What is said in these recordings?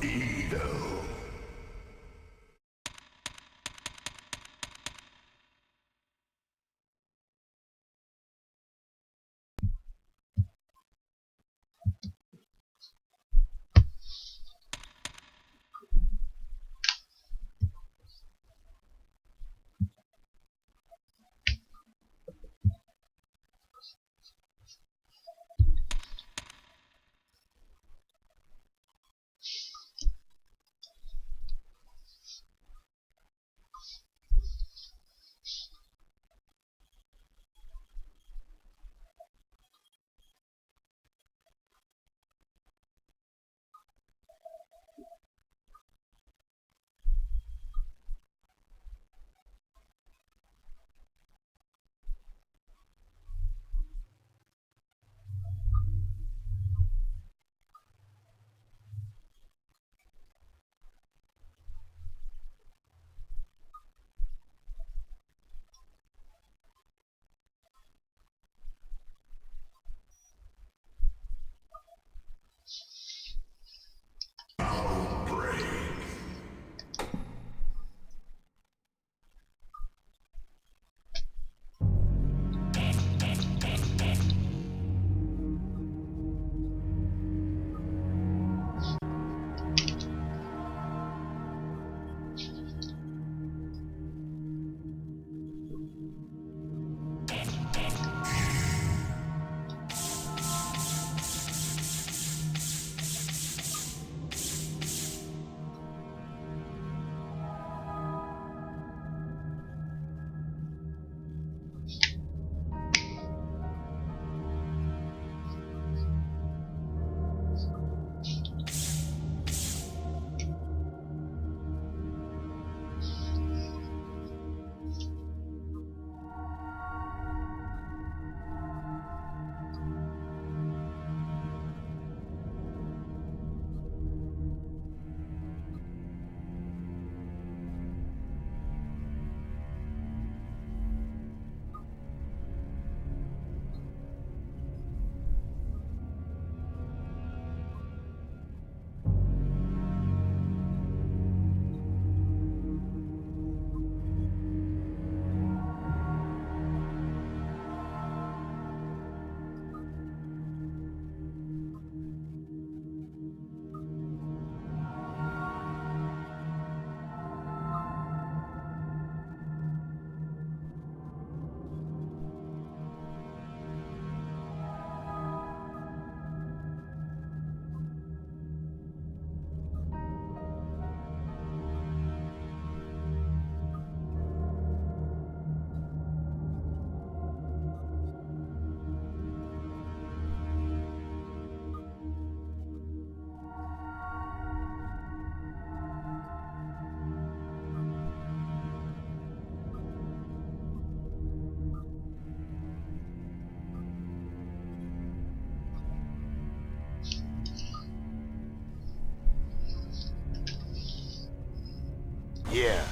Evil. Outbreak. Yeah.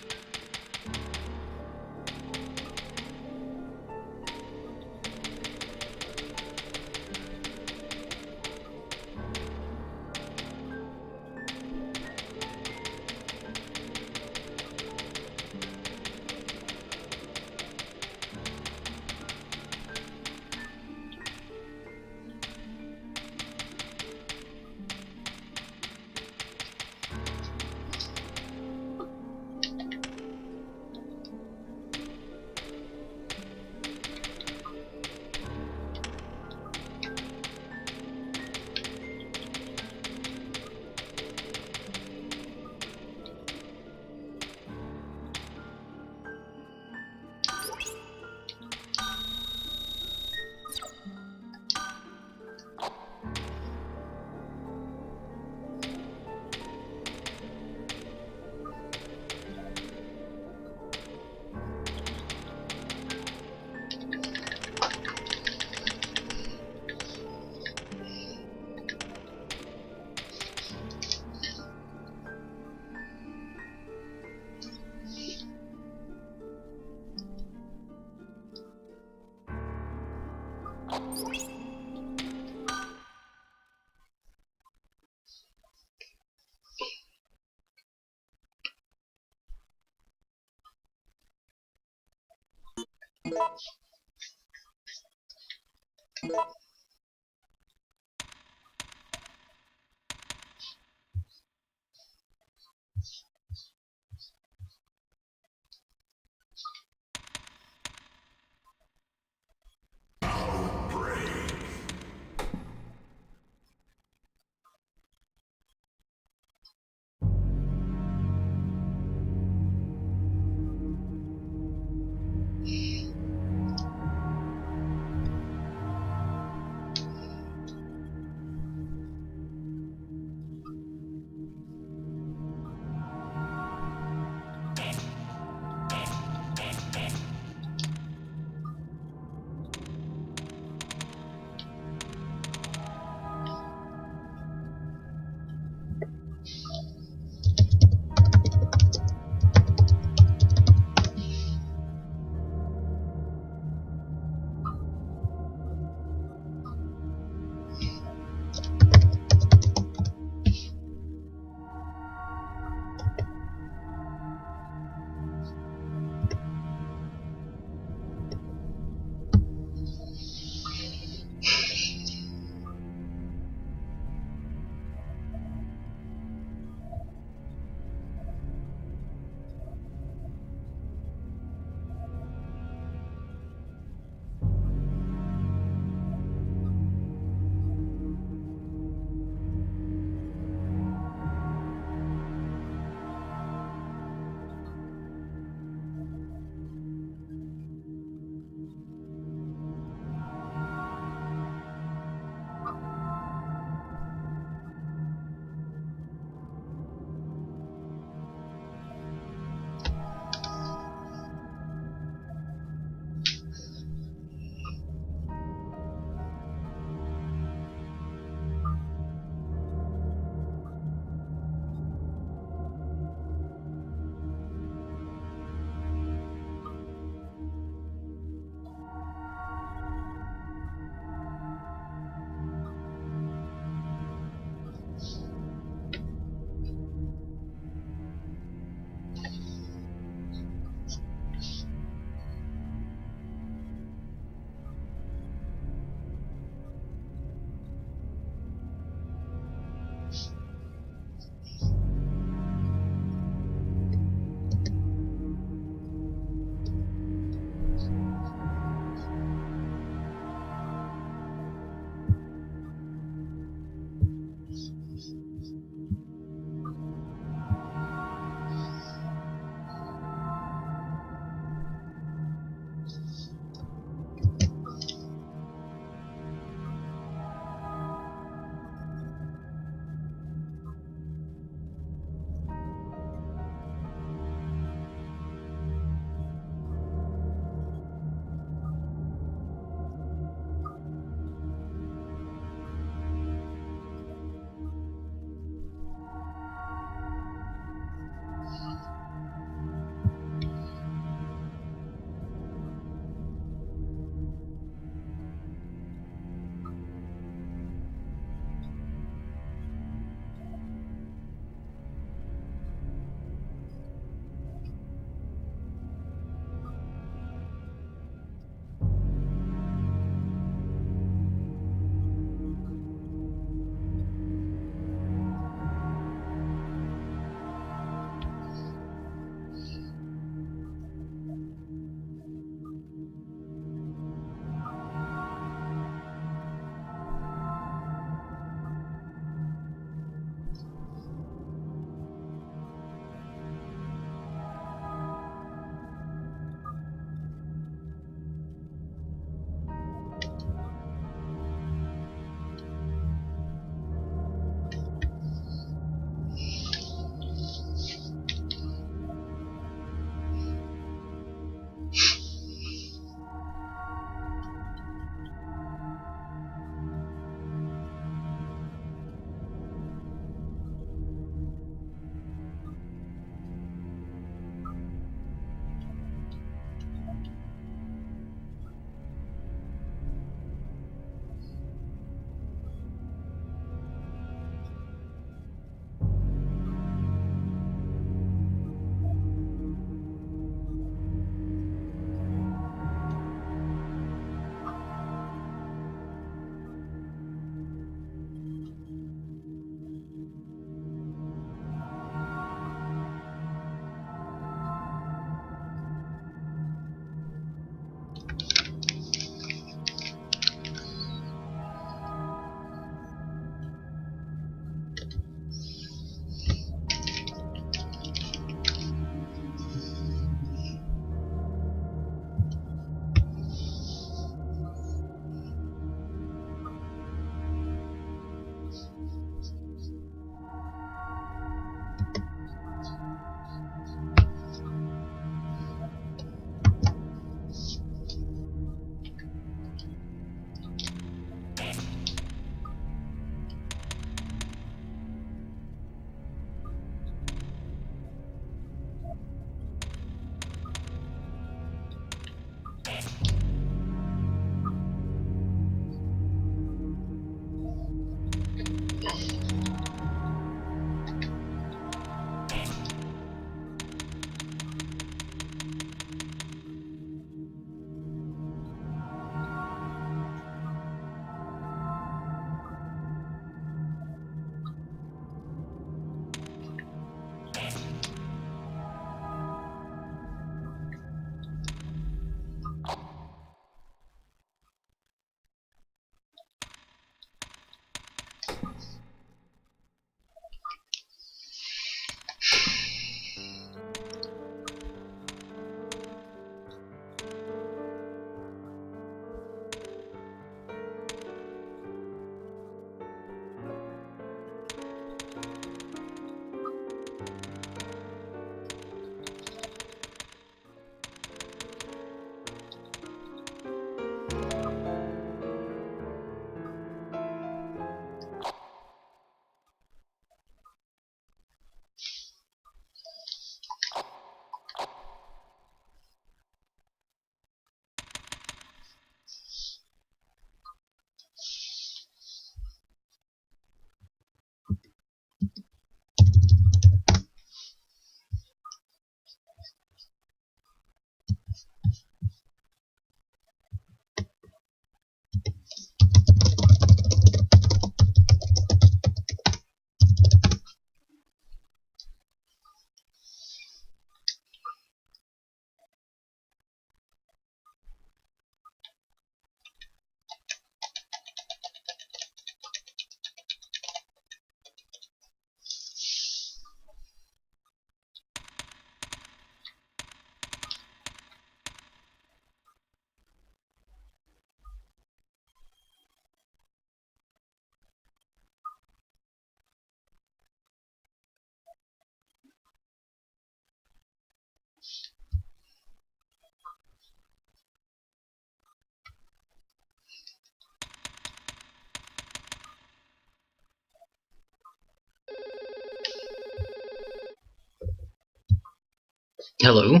Hello.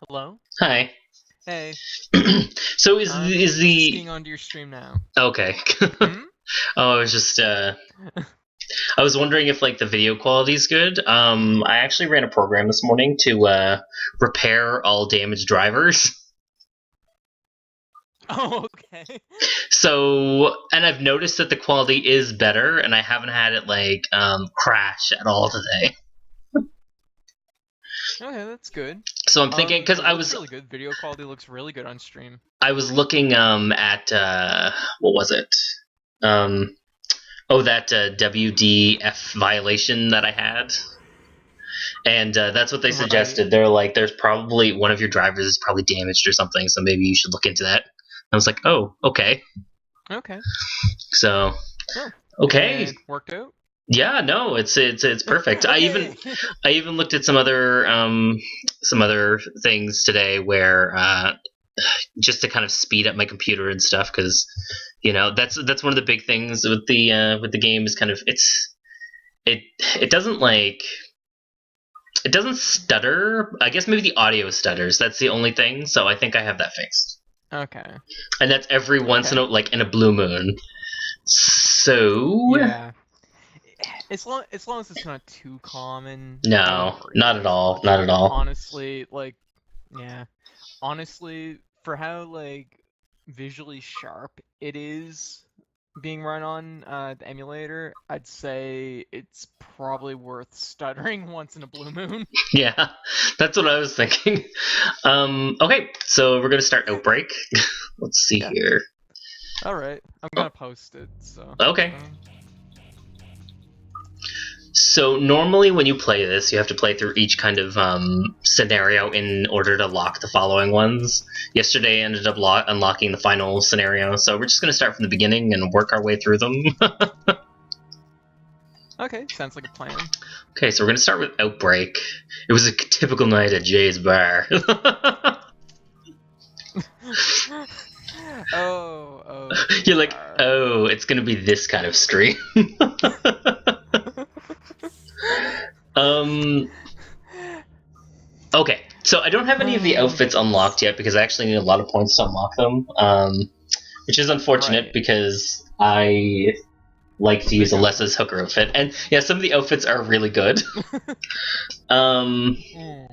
Hello? Hi. Hey, So I'm is the skiing onto your stream now. okay? Hmm? Oh, I was just I was wondering if like the video quality is good. I actually ran a program this morning to repair all damaged drivers. Oh, okay. So, and I've noticed that the quality is better, and I haven't had it like crash at all today. Okay, that's good. So I'm thinking because It looks really good. Video quality looks really good on stream. I was looking at what was it? Um, oh, that WDF violation that I had. And that's what they Right. suggested. They're like, there's probably one of your drivers is probably damaged or something, so maybe you should look into that. I was like, oh, okay. Okay. So, Oh, okay, and worked out? yeah, no, it's perfect. Okay. I even looked at some other things today where just to kind of speed up my computer and stuff because that's one of the big things with the game is kind of it it doesn't like it doesn't stutter. I guess maybe the audio stutters. That's the only thing. So I think I have that fixed. Okay. And that's every once in Okay. a blue moon. So Yeah. As long as it's not too common, I no, wouldn't worry not about at it too all. much. Not at all. Honestly, yeah. Honestly, for how visually sharp it is being run on the emulator, I'd say it's probably worth stuttering once in a blue moon. Yeah, that's what I was thinking. Okay, so we're gonna start Outbreak. Let's see Yeah. here. All right. I'm Oh, gonna post it. So. okay. Um, So normally when you play this, you have to play through each kind of scenario in order to lock the following ones. Yesterday I ended up unlocking the final scenario, so we're just going to start from the beginning and work our way through them. okay. Sounds like a plan. Okay, so we're going to start with Outbreak. It was a typical night at Jay's bar. Jay's You're like, bar. oh, it's going to be this kind of stream. um, okay, so I don't have any of the Oh outfits goodness. unlocked yet because I actually need a lot of points to unlock them. Which is unfortunate Right. because I like to use Big Alessa's outfit. hooker outfit, and yeah, some of the outfits are really good. um, Mm,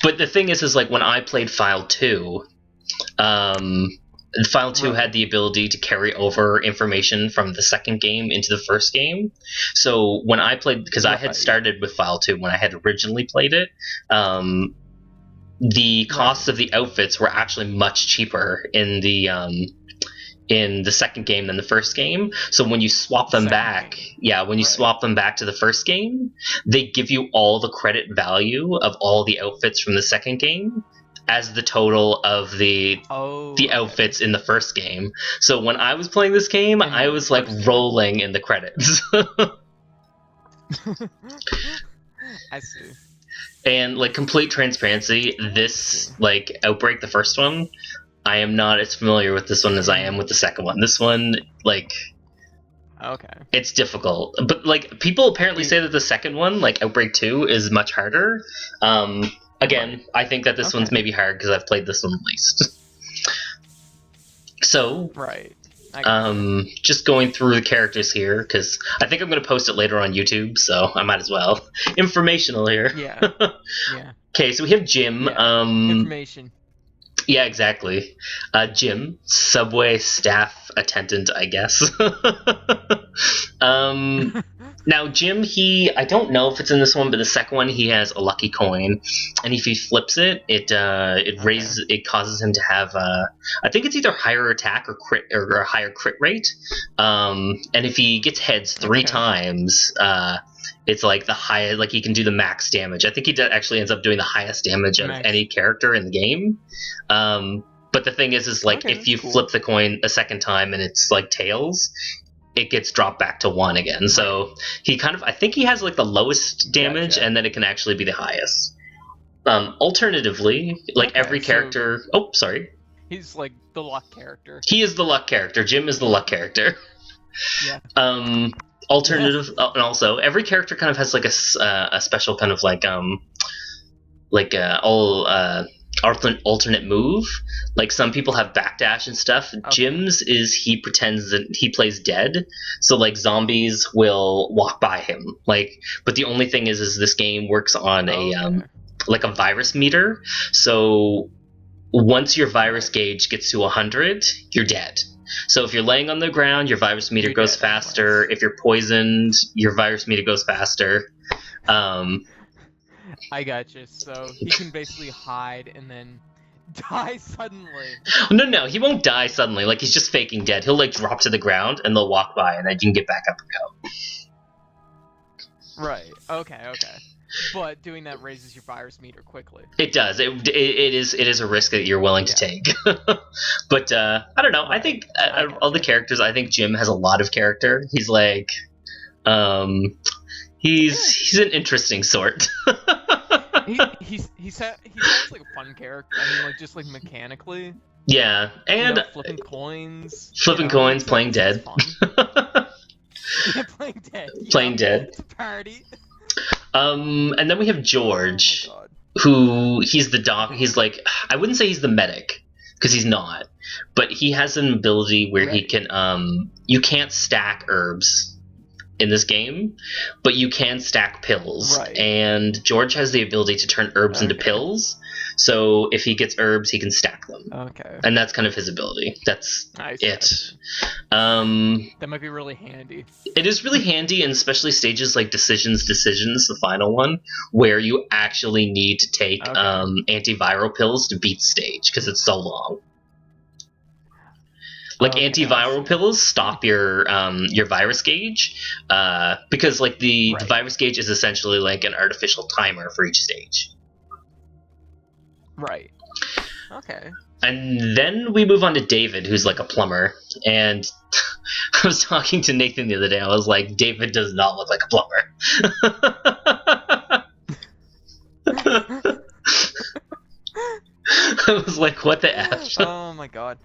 but the thing is like when I played File 2, um, File 2 had right. the ability to carry over information from the second game into the first game. So when I played, because I had Right. started with File 2 when I had originally played it, the costs Right. of the outfits were actually much cheaper in the second game than the first game. So when you swap The them second back, game. yeah, when you Right. swap them back to the first game, they give you all the credit value of all the outfits from the second game as the total of Oh, the okay. outfits in the first game. So when I was playing this game, I In the was like first game. rolling in the credits. I see. And like complete transparency, I see. this like Outbreak, the first one, I am not as familiar with this one as I am Mm, with the second one. This one, like, okay. it's difficult, but like people apparently You say that the second one, like Outbreak 2, is much harder. right. Again, I think that this one's Okay. maybe hard because I've played this one least. So, Right. I get you. just going through the characters here because I think I'm going to post it later on YouTube, so I might as well. Informational here. Yeah. Yeah. Okay, so we have Jim. Yeah. Information. Yeah, exactly. Jim, subway staff attendant, I guess. um, Now, Jim, I don't know if it's in this one, but the second one, he has a lucky coin, and if he flips it, Okay. it causes him to have, I think it's either higher attack or crit or a higher crit rate. And if he gets heads three Okay. times, it's like the highest, like he can do the max damage. I think he actually ends up doing the highest damage out of Max. any character in the game. But the thing is like Okay, if that's you cool. flip the coin a second time and it's like tails, it gets dropped back to 1 again. Right. So he kind of, I think he has like the lowest damage, Gotcha. and then it can actually be the highest. Alternatively, like Okay, every so character. Oh, sorry. he's like the luck character. He is the luck character. Jim is the luck character. Yeah. Um, Yeah. Alternative, and also every character kind of has like a special kind of like like alternate move. Like some people have backdash and stuff. Jim's is he pretends that he plays dead, so like zombies will walk by him. Like, but the only thing is this game works on a like a virus meter. So once your virus gauge gets to 100, you're dead. So if you're laying on the ground, your virus meter goes faster. Anyways. If you're poisoned, your virus meter goes faster. I got you. So he can basically hide and then die suddenly. No, he won't die suddenly. Like, he's just faking dead. He'll, like, drop to the ground, and they'll walk by, and then you can get back up and go. Right. Okay. But doing that raises your virus meter quickly. It does. It is a risk that you're willing to take. But, I don't know. I think, out of all the characters, I think Jim has a lot of character. He's, like, he's an interesting sort. he sounds like a fun character. I mean, like, just like mechanically. Yeah, and flipping coins. Playing dead. Yeah, playing dead. Playing dead. It's a party. And then we have George, Oh my God. who he's the doc. He's like, I wouldn't say he's the medic because he's not, but he has an ability where he can. You can't stack herbs in this game, but you can stack pills. Right. And George has the ability to turn herbs into pills. So if he gets herbs, he can stack them. Okay. And that's kind of his ability. That's it. That might be really handy. It is really handy, and especially stages like Decisions, the final one, where you actually need to take antiviral pills to beat the stage because it's so long. Like antiviral pills stop your virus gauge because like the virus gauge is essentially like an artificial timer for each stage. Right. Okay. And then we move on to David, who's like a plumber. And I was talking to Nathan the other day. I was like, David does not look like a plumber. I was like, what the F? Oh my God.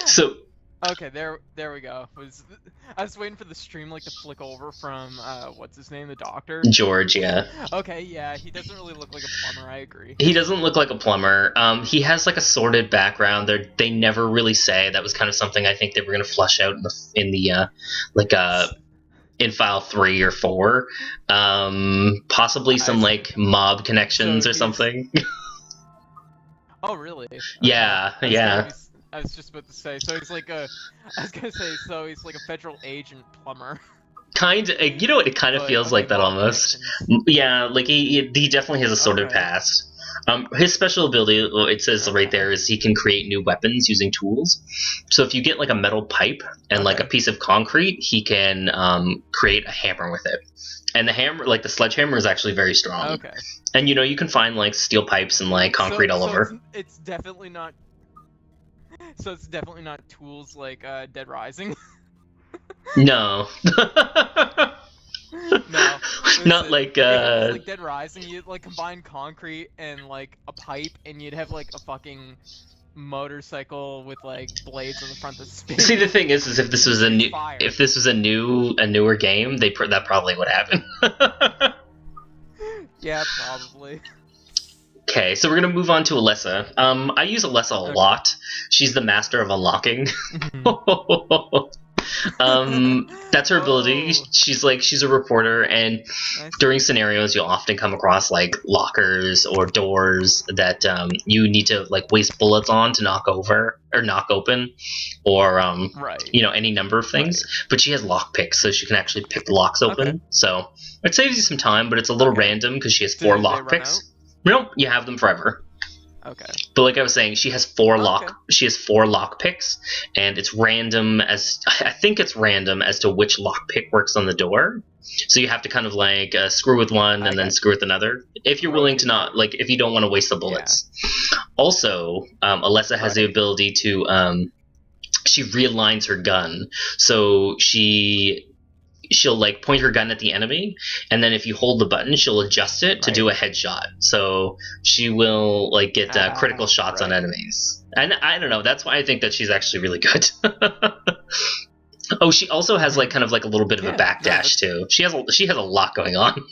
So okay, there we go. I was waiting for the stream like to flick over from what's his name, the doctor? George, yeah. Okay, yeah, he doesn't really look like a plumber, I agree. He doesn't look like a plumber. He has like a sordid background. They never really say. That was kind of something I think they were going to flush out in file 3 or 4. Possibly some like mob connections or something. Oh, really? Yeah, yeah. I was just about to say, so he's like a federal agent plumber. Kind of, you know what? It kind of feels like that almost. Yeah, like he definitely has a sordid past. His special ability, it says right there, is he can create new weapons using tools. So if you get like a metal pipe and like a piece of concrete, he can create a hammer with it. And the hammer, like the sledgehammer, is actually very strong. Okay. And you can find like steel pipes and like concrete all over. It's definitely not. So it's definitely not tools like Dead Rising. No. No. Not like like Dead Rising, you'd like combine concrete and like a pipe, and you'd have like a fucking motorcycle with like blades on the front that spin. See, the thing is if this was a newer game, that probably would happen. Yeah, probably. Okay, so we're gonna move on to Alessa. I use Alessa a lot. She's the master of unlocking. That's her ability. She's a reporter, and during scenarios you'll often come across like lockers or doors that you need to like waste bullets on to knock over or knock open, or any number of things. But she has lockpicks, so she can actually pick the locks open. So it saves you some time, but it's a little random because she has 4 lockpicks. Nope, you have them forever. Okay. But like I was saying, she has 4 lock picks, and it's random I think it's random as to which lock pick works on the door. So you have to kind of like screw with one and then screw with another if you're willing to not if you don't want to waste the bullets. Yeah. Also, Alessa has the ability to she realigns her gun, so she'll like point her gun at the enemy, and then if you hold the button, she'll adjust it to do a headshot. So she will like get critical shots on enemies. And I don't know, that's why I think that she's actually really good. Oh, she also has like kind of like a little bit of a backdash too. She has a lot going on.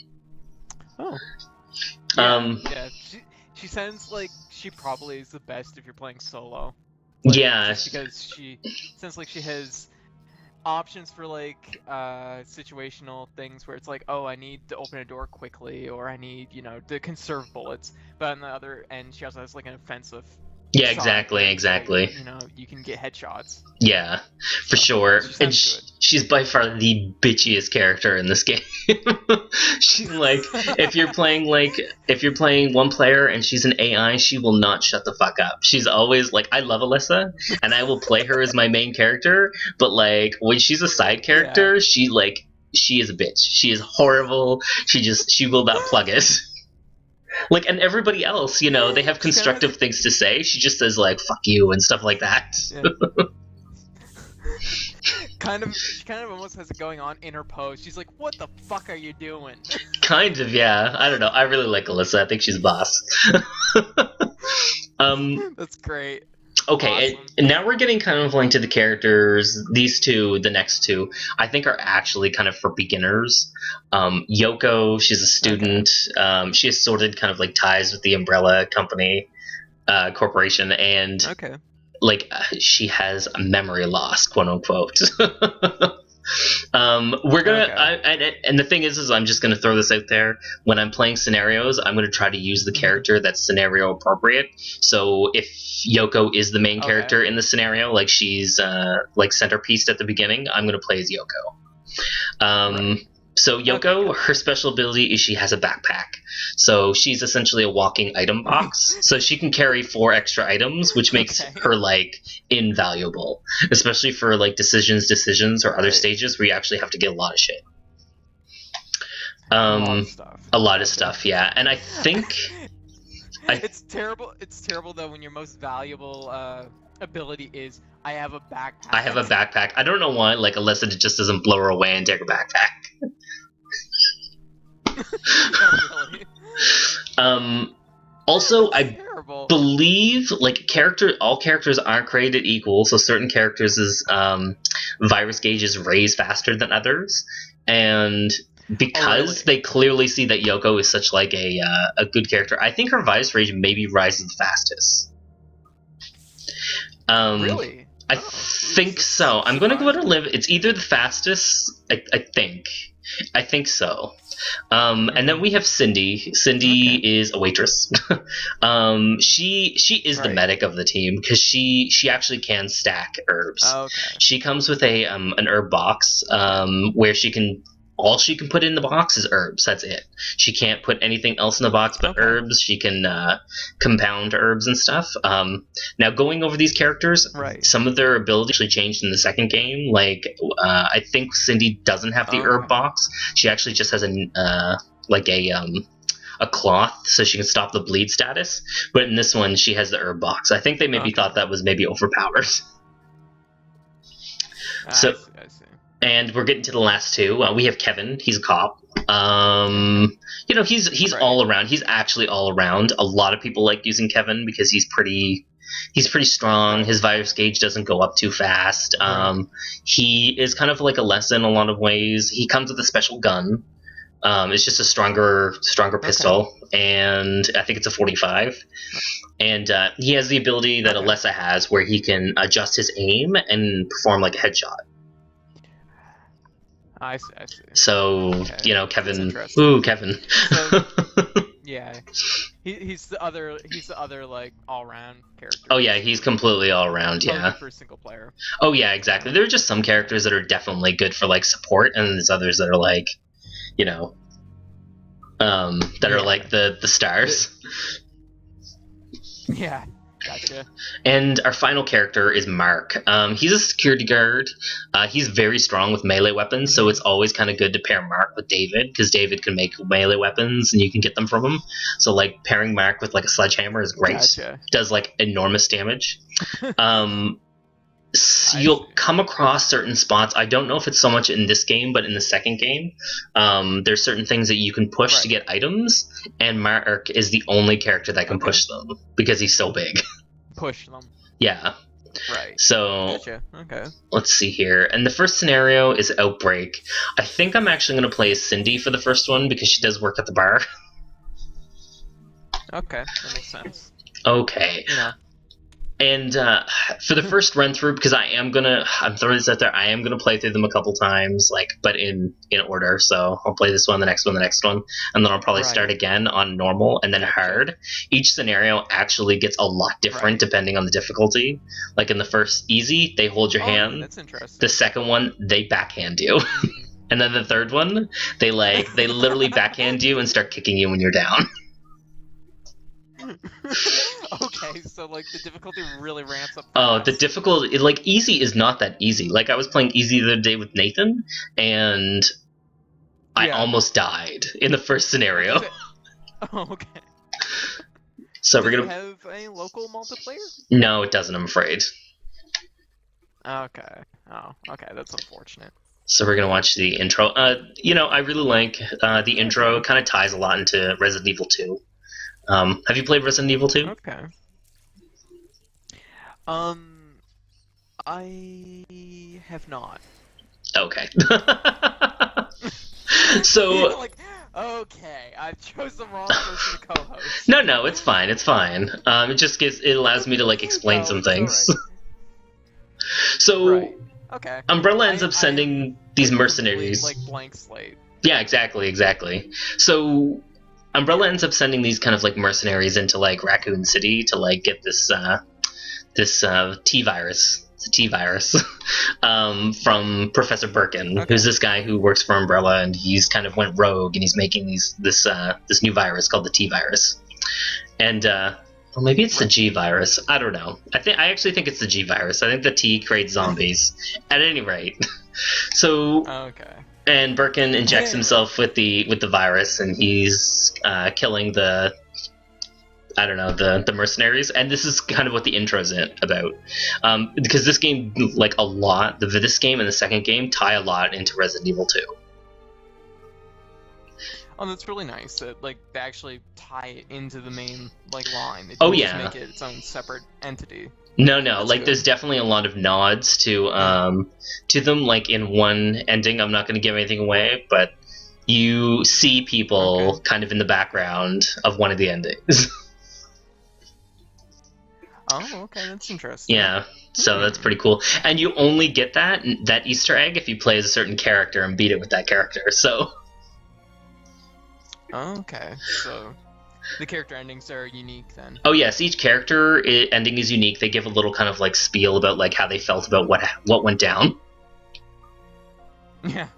Oh. Yeah. She sounds like she probably is the best if you're playing solo. Like, yeah, just because she sounds like she has options for like situational things where it's like, oh, I need to open a door quickly, or I need, to conserve bullets. But on the other end, she also has like an offensive yeah, side where exactly. it's like, you can get headshots. Yeah, for So, sure. she And sounds good. she's by far the bitchiest character in this game. She's like, if you're playing one player and she's an AI, she will not shut the fuck up. She's always like, I love Alyssa, and I will play her as my main character, but like when she's a side character, she is a bitch. She is horrible. She will not plug it. Like, and everybody else, they have constructive things to say. She just says like "fuck you" and stuff like that. Yeah. She kind of almost has it going on in her pose. She's like, "What the fuck are you doing?" Kind of, yeah. I don't know. I really like Alyssa. I think she's boss. That's great. Okay, Awesome. and now we're getting kind of like to the characters. These two, the next two, I think are actually kind of for beginners. Yoko, she's a student. Okay. She has sorted kind of like ties with the Umbrella Company corporation, and like she has memory loss, quote unquote. We're gonna, and the thing is I'm just gonna throw this out there. When I'm playing scenarios, I'm gonna try to use the character that's scenario appropriate. So if Yoko is the main character in the scenario, like she's like centerpiece at the beginning, I'm gonna play as Yoko. So Yoko, her special ability is she has a backpack. So she's essentially a walking item box. So she can carry 4 extra items, which makes her like invaluable, especially for like decisions or other stages where you actually have to get a lot of shit. A lot of stuff, yeah. And I think it's terrible. It's terrible though when your most valuable ability is I have a backpack. I have a backpack. I don't know why, like Alyssa just doesn't blow her away and take her backpack. Really? Also, terrible. I believe like all characters aren't created equal, so certain characters' virus gauges raise faster than others, and because they clearly see that Yoko is such like a good character, I think her virus rage maybe rises the fastest. Really? I think so. I'm going to go out and live. It's either the fastest, I think. I think so. And then we have Cindy. Cindy is a waitress. She is the medic of the team because she actually can stack herbs. She comes with an herb box where all she can put in the box is herbs. That's it. She can't put anything else in the box but herbs. She can compound herbs and stuff. Now, going over these characters, some of their abilities actually changed in the second game. Like, I think Cindy doesn't have the herb box. She actually just has a cloth so she can stop the bleed status. But in this one, she has the herb box. I think they maybe thought that was maybe overpowered. I see. And we're getting to the last two. We have Kevin. He's a cop. He's all around. He's actually all around. A lot of people like using Kevin because he's pretty strong. His virus gauge doesn't go up too fast. He is kind of like Alyssa in a lot of ways. He comes with a special gun. It's just a stronger pistol, and I think it's a 45. And he has the ability that Alyssa has, where he can adjust his aim and perform like a headshot. I see. So, Kevin. Ooh, Kevin. So, yeah. He's the other like all-round character. Oh yeah, he's completely all-around, yeah. For a single player. Oh yeah, exactly. There are just some characters that are definitely good for like support, and there's others that are like, that are like the stars. Yeah. Gotcha. And our final character is Mark. He's a security guard. He's very strong with melee weapons, so it's always kind of good to pair Mark with David, because David can make melee weapons and you can get them from him. So like pairing Mark with like a sledgehammer is great. Gotcha. Does like enormous damage. So you'll come across certain spots. I don't know if it's so much in this game, but in the second game, there's certain things that you can push to get items, and Mark is the only character that can push them because he's so big. Push them. Yeah. Right. So, Gotcha. Okay. Let's see here. And the first scenario is Outbreak. I think I'm actually going to play as Cindy for the first one because she does work at the bar. Okay, that makes sense. Okay. You know. And for the first run through, because I'm throwing this out there, I am gonna play through them a couple times, like, but in order. So I'll play this one, the next one, the next one, and then I'll probably start Right. again on normal and then Gotcha. hard. Each scenario actually gets a lot different Right. depending on the difficulty. Like in the first easy, they hold your Oh, hand. that's interesting. The second one, they backhand you. Mhm. And then the third one, they literally backhand you and start kicking you when you're down. Okay, so like the difficulty really ramps up Oh, the fast. difficulty, like, easy is not that easy. Like, I was playing easy the other day with Nathan, and I Yeah. almost died in the first scenario. Oh, okay. So Does we're it gonna. have a local multiplayer? No, it doesn't, I'm afraid. Okay. Oh, okay, that's unfortunate. So we're gonna watch the intro. I really like the intro. Kind of ties a lot into Resident Evil 2. Have you played Resident Evil 2? Okay. I have not. Okay. So Like, okay, I've chosen the wrong person to co-host. no, it's fine. It's fine. It allows me to like explain No, some it's things. alright. So Right. Okay. Umbrella ends I- up sending I am, these like, mercenaries. complete, like blank slate. Yeah, exactly. So Umbrella ends up sending these kind of like mercenaries into like Raccoon City to like get this T virus. It's a T virus from Professor Birkin, Okay. who's this guy who works for Umbrella, and he's kind of went rogue and he's making this new virus called the T virus. And well, maybe it's the G virus. I don't know. I actually think it's the G virus. I think the T creates zombies. At any rate, so. Okay. And Birkin injects himself with the virus, and he's killing the mercenaries. And this is kind of what the intro's about, because this game, like a lot, this game and the second game tie a lot into Resident Evil 2. Oh, that's really nice that like they actually tie it into the main like line. They Oh, don't yeah. just make it its own separate entity. No, That's like good. there's definitely a lot of nods to them. Like in one ending, I'm not going to give anything away, but you see people Okay. kind of in the background of one of the endings. Oh, okay, that's interesting. Yeah, so that's pretty cool. And you only get that Easter egg if you play as a certain character and beat it with that character. So Okay, so the character endings are unique then. oh yes, each character ending is unique. They give a little kind of like spiel about like how they felt about what went down. Yeah.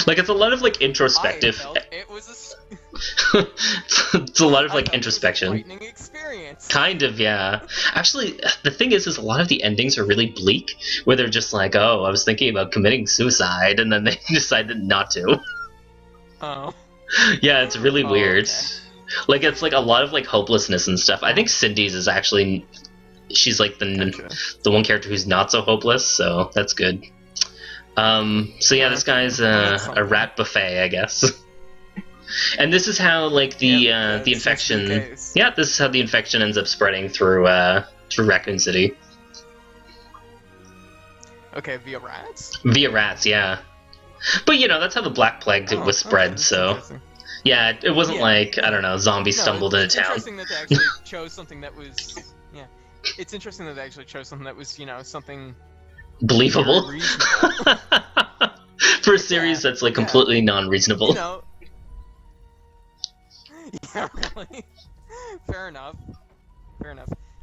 Like it's a lot of like I introspective. felt it was It's a lot of I like felt it was a introspection. frightening experience. Kind of, yeah. Actually, the thing is a lot of the endings are really bleak, where they're just like, oh, I was thinking about committing suicide, and then they decided not to. Oh. Yeah, it's really Oh, weird. okay. Like it's like a lot of like hopelessness and stuff. I think Cindy's is actually, she's like Gotcha. the one character who's not so hopeless, so that's good. So yeah, this guy's a rat buffet, I guess. And this is how like the Yep, the that seems to be the infection. case. Yeah, this is how the infection ends up spreading through Raccoon City Okay, via rats? via rats. Yeah, but that's how the Black Plague Oh, was okay, spread. that's So interesting. yeah, it wasn't Yeah. like I don't know, zombies No, stumbled it's into town. interesting that they actually chose something that was yeah. It's interesting that they actually chose something that was, something Believable very reasonable. for a series that's like yeah. completely non-reasonable. Yeah, really. Fair enough.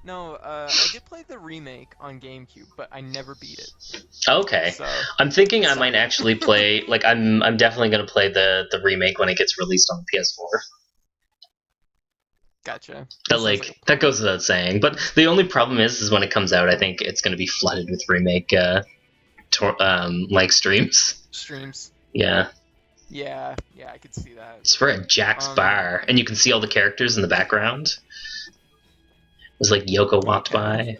No, I did play the remake on GameCube, but I never beat it. Okay. So I'm thinking I might actually play. Like, I'm definitely gonna play the remake when it gets released on PS4. gotcha. That goes without saying. But the only problem is when it comes out, I think it's gonna be flooded with remake like streams. Streams. Yeah, Yeah, I could see that. it's for a Jack's bar, and you can see all the characters in the background. It was like Yoko walked by.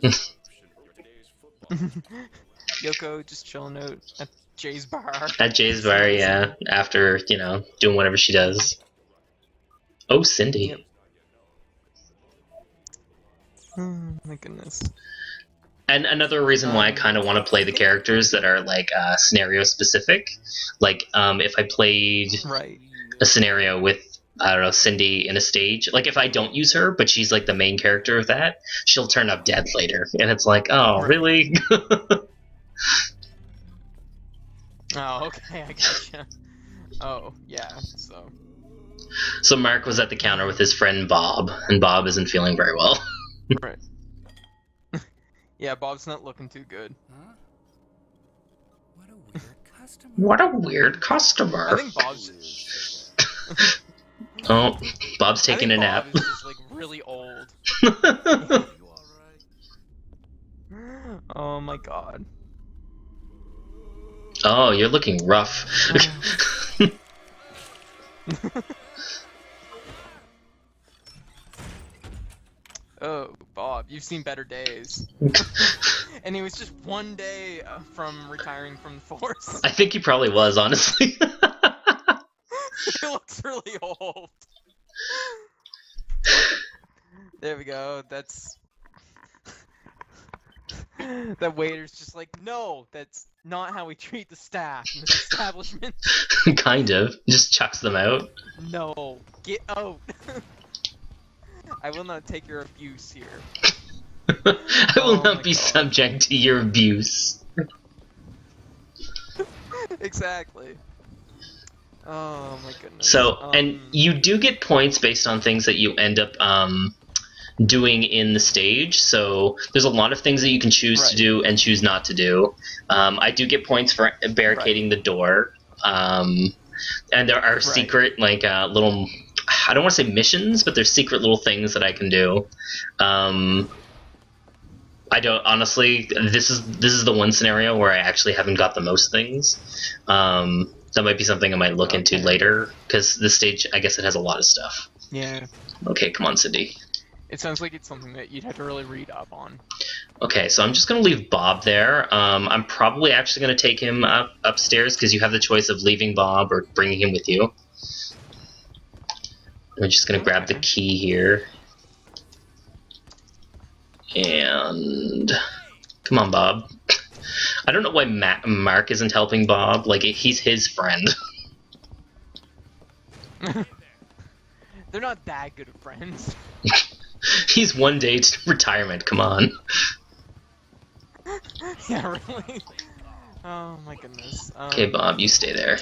Yoko just chilling out at Jay's bar. At Jay's bar, yeah. After doing whatever she does. Oh, Cindy. Yep. Oh, my goodness. And another reason why I kind of want to play the characters that are like scenario specific, like if I played Right. a scenario with I don't know, Cindy in a stage. Like, if I don't use her, but she's like the main character of that, she'll turn up dead later. And it's like, oh, Right. really? Oh, okay, I gotcha. Oh, yeah, so. So Mark was at the counter with his friend Bob, and Bob isn't feeling very well. Right. Yeah, Bob's not looking too good. Huh? What a weird customer. What a weird customer. I think Bob's. Oh, Bob's I taking think a Bob nap. is just like really old. You alright? Oh my god. Oh, you're looking rough. Oh, Bob, you've seen better days. And he was just one day from retiring from the force. I think he probably was, honestly. He looks really old. There we go. That's that waiter's just like, no, that's not how we treat the staff in this establishment. Kind of. Just chucks them out. No, get out. I will not take your abuse here. I will Oh not my be God. subject to your abuse. Exactly. Oh my goodness. So, and you do get points based on things that you end up doing in the stage. So there's a lot of things that you can choose to Right. do and choose not to do. I do get points for barricading the door. And there are secret, like, little... I don't want to say missions, but there's secret little things that I can do. I don't... Honestly, this is the one scenario where I actually haven't got the most things. That might be something I might look into later, because this stage, I guess it has a lot of stuff. Yeah. Okay, come on, Cindy. It sounds like it's something that you'd have to really read up on. Okay, so I'm just going to leave Bob there. I'm probably actually going to take him upstairs, because you have the choice of leaving Bob or bringing him with you. I'm just going to grab the key here. And... Come on, Bob. I don't know why Mark isn't helping Bob. Like, he's his friend. They're not that good of friends. He's one day to retirement, come on. Yeah, really? Oh my goodness. Okay, Bob, you stay there.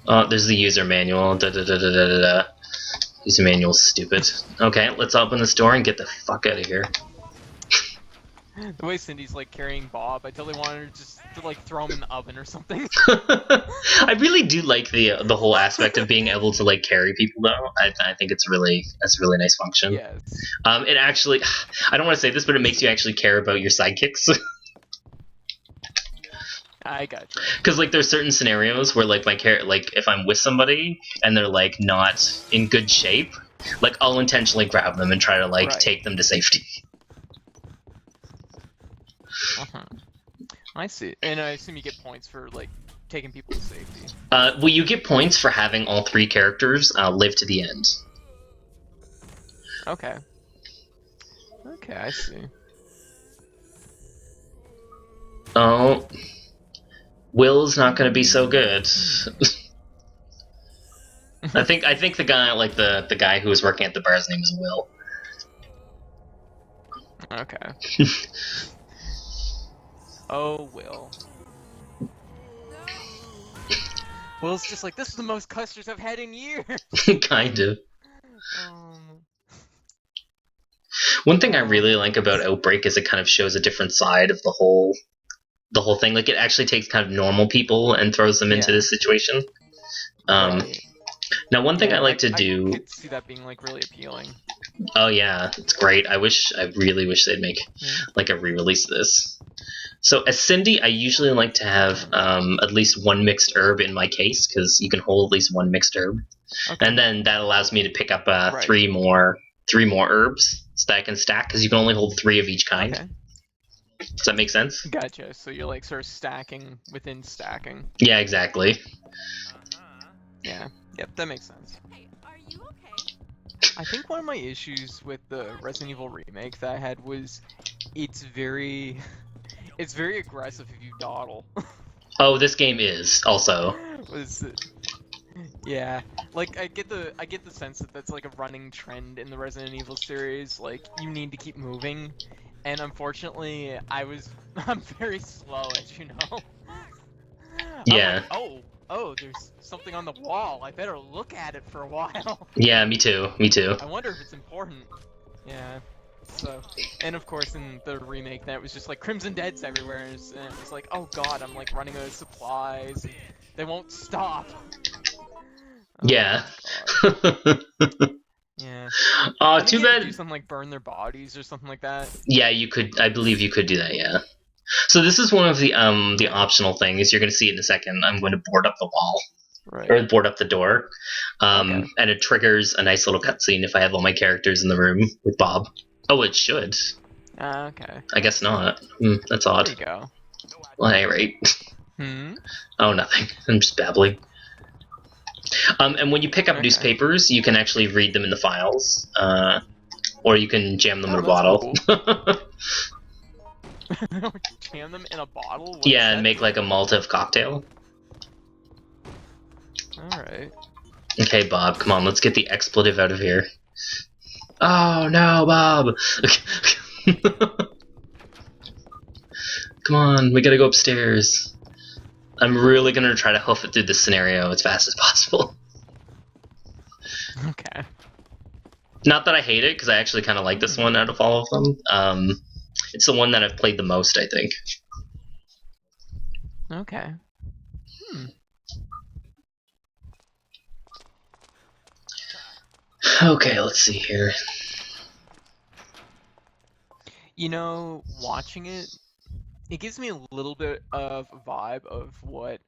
Oh, there's the user manual. Da-da-da-da-da-da. User manual's stupid. Okay, let's open this door and get the fuck out of here. The way Cindy's like carrying Bob, I totally wanted her just to like throw him in the oven or something. I really do like the whole aspect of being able to like carry people, though. I think that's a really nice function. Yes. It actually, I don't want to say this, but it makes you actually care about your sidekicks. I gotcha. Because like there's certain scenarios where like if I'm with somebody and they're like not in good shape, like I'll intentionally grab them and try to like take them to safety. I see. And I assume you get points for like taking people to safety. Well, you get points for having all three characters live to the end. Okay. Okay, I see. Oh, Will's not going to be so good. I think the guy, like the guy who was working at the bar's name is Will. Okay. Oh, Will. Will's just like, this is the most customers I've had in years. Kind of. One thing I really like about Outbreak is it kind of shows a different side of the whole thing. Like, it actually takes kind of normal people and throws them into this situation. Now, one thing I like to do... I could see that being, like, really appealing. Oh, yeah. It's great. I really wish they'd make, like, a re-release of this. So, as Cindy, I usually like to have at least one mixed herb in my case, because you can hold at least one mixed herb. Okay. And then that allows me to pick up three more herbs so that I can stack, because you can only hold 3 of each kind. Okay. Does that make sense? Gotcha. So you're, like, sort of stacking within stacking. Yeah, exactly. Yeah. Yep, that makes sense. Hey, are you okay? I think one of my issues with the Resident Evil remake that I had was it's very aggressive if you dawdle. Oh, this game is also. Yeah. Like I get the sense that that's like a running trend in the Resident Evil series. Like you need to keep moving, and unfortunately, I'm very slow, as you know. Yeah. I'm like, oh, there's something on the wall. I better look at it for a while. Yeah, me too. Me too. I wonder if it's important. Yeah. So, and of course in the remake, that was just like Crimson Dead's everywhere, and it was like, oh god, I'm like running out of supplies. And they won't stop. Oh, Yeah. God. Yeah. Oh, I think too you had to bad. do something like burn their bodies or something like that. Yeah, you could. I believe you could do that. Yeah. So this is one of the optional things. You're going to see it in a second. I'm going to board up the wall Right. or board up the door, Okay. and it triggers a nice little cutscene if I have all my characters in the room with Bob. Oh, it should. Okay. I guess not. That's There odd. you go. Well, at any rate. Hmm. Oh, nothing. I'm just babbling. And when you pick up Okay. newspapers, you can actually read them in the files, or you can jam them in a that's bottle. Jam them in a bottle? What Yeah, does and that make do? like a Molotov cocktail. Alright. Okay, Bob, come on, let's get the expletive out of here. Oh no, Bob! Come on, we gotta go upstairs. I'm really gonna try to hoof it through this scenario as fast as possible. Okay. Not that I hate it, because I actually kind of like this one out of all of them. It's the one that I've played the most, I think. Okay. Okay, let's see here. You know, watching it, it gives me a little bit of a vibe of what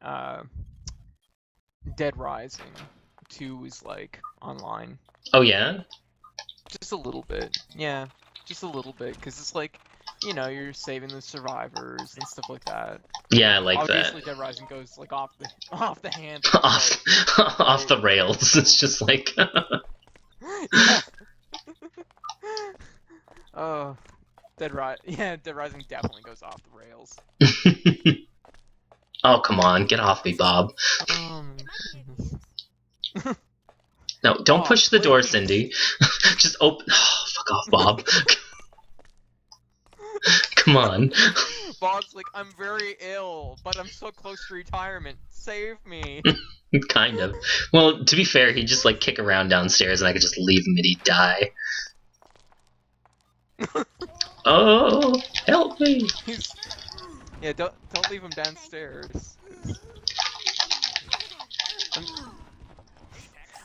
Dead Rising 2 is like online. Oh yeah? Just a little bit. Yeah, just a little bit, because it's like, you know, you're saving the survivors and stuff like that. Yeah, I like Obviously, that. Dead Rising goes like off the handle. off, off the rails. It's just like... Yeah. Oh, Dead Rising definitely goes off the rails. Oh, come on, get off me, Bob. Oh my goodness. No, don't Oh, push the door, please. Cindy. Just open... Oh, fuck off, Bob. Come on. Bob's like, I'm very ill, but I'm so close to retirement. Save me. Kind of. Well, to be fair, he'd just like kick around downstairs and I could just leave him and he'd die. Oh, help me! Yeah, don't leave him downstairs.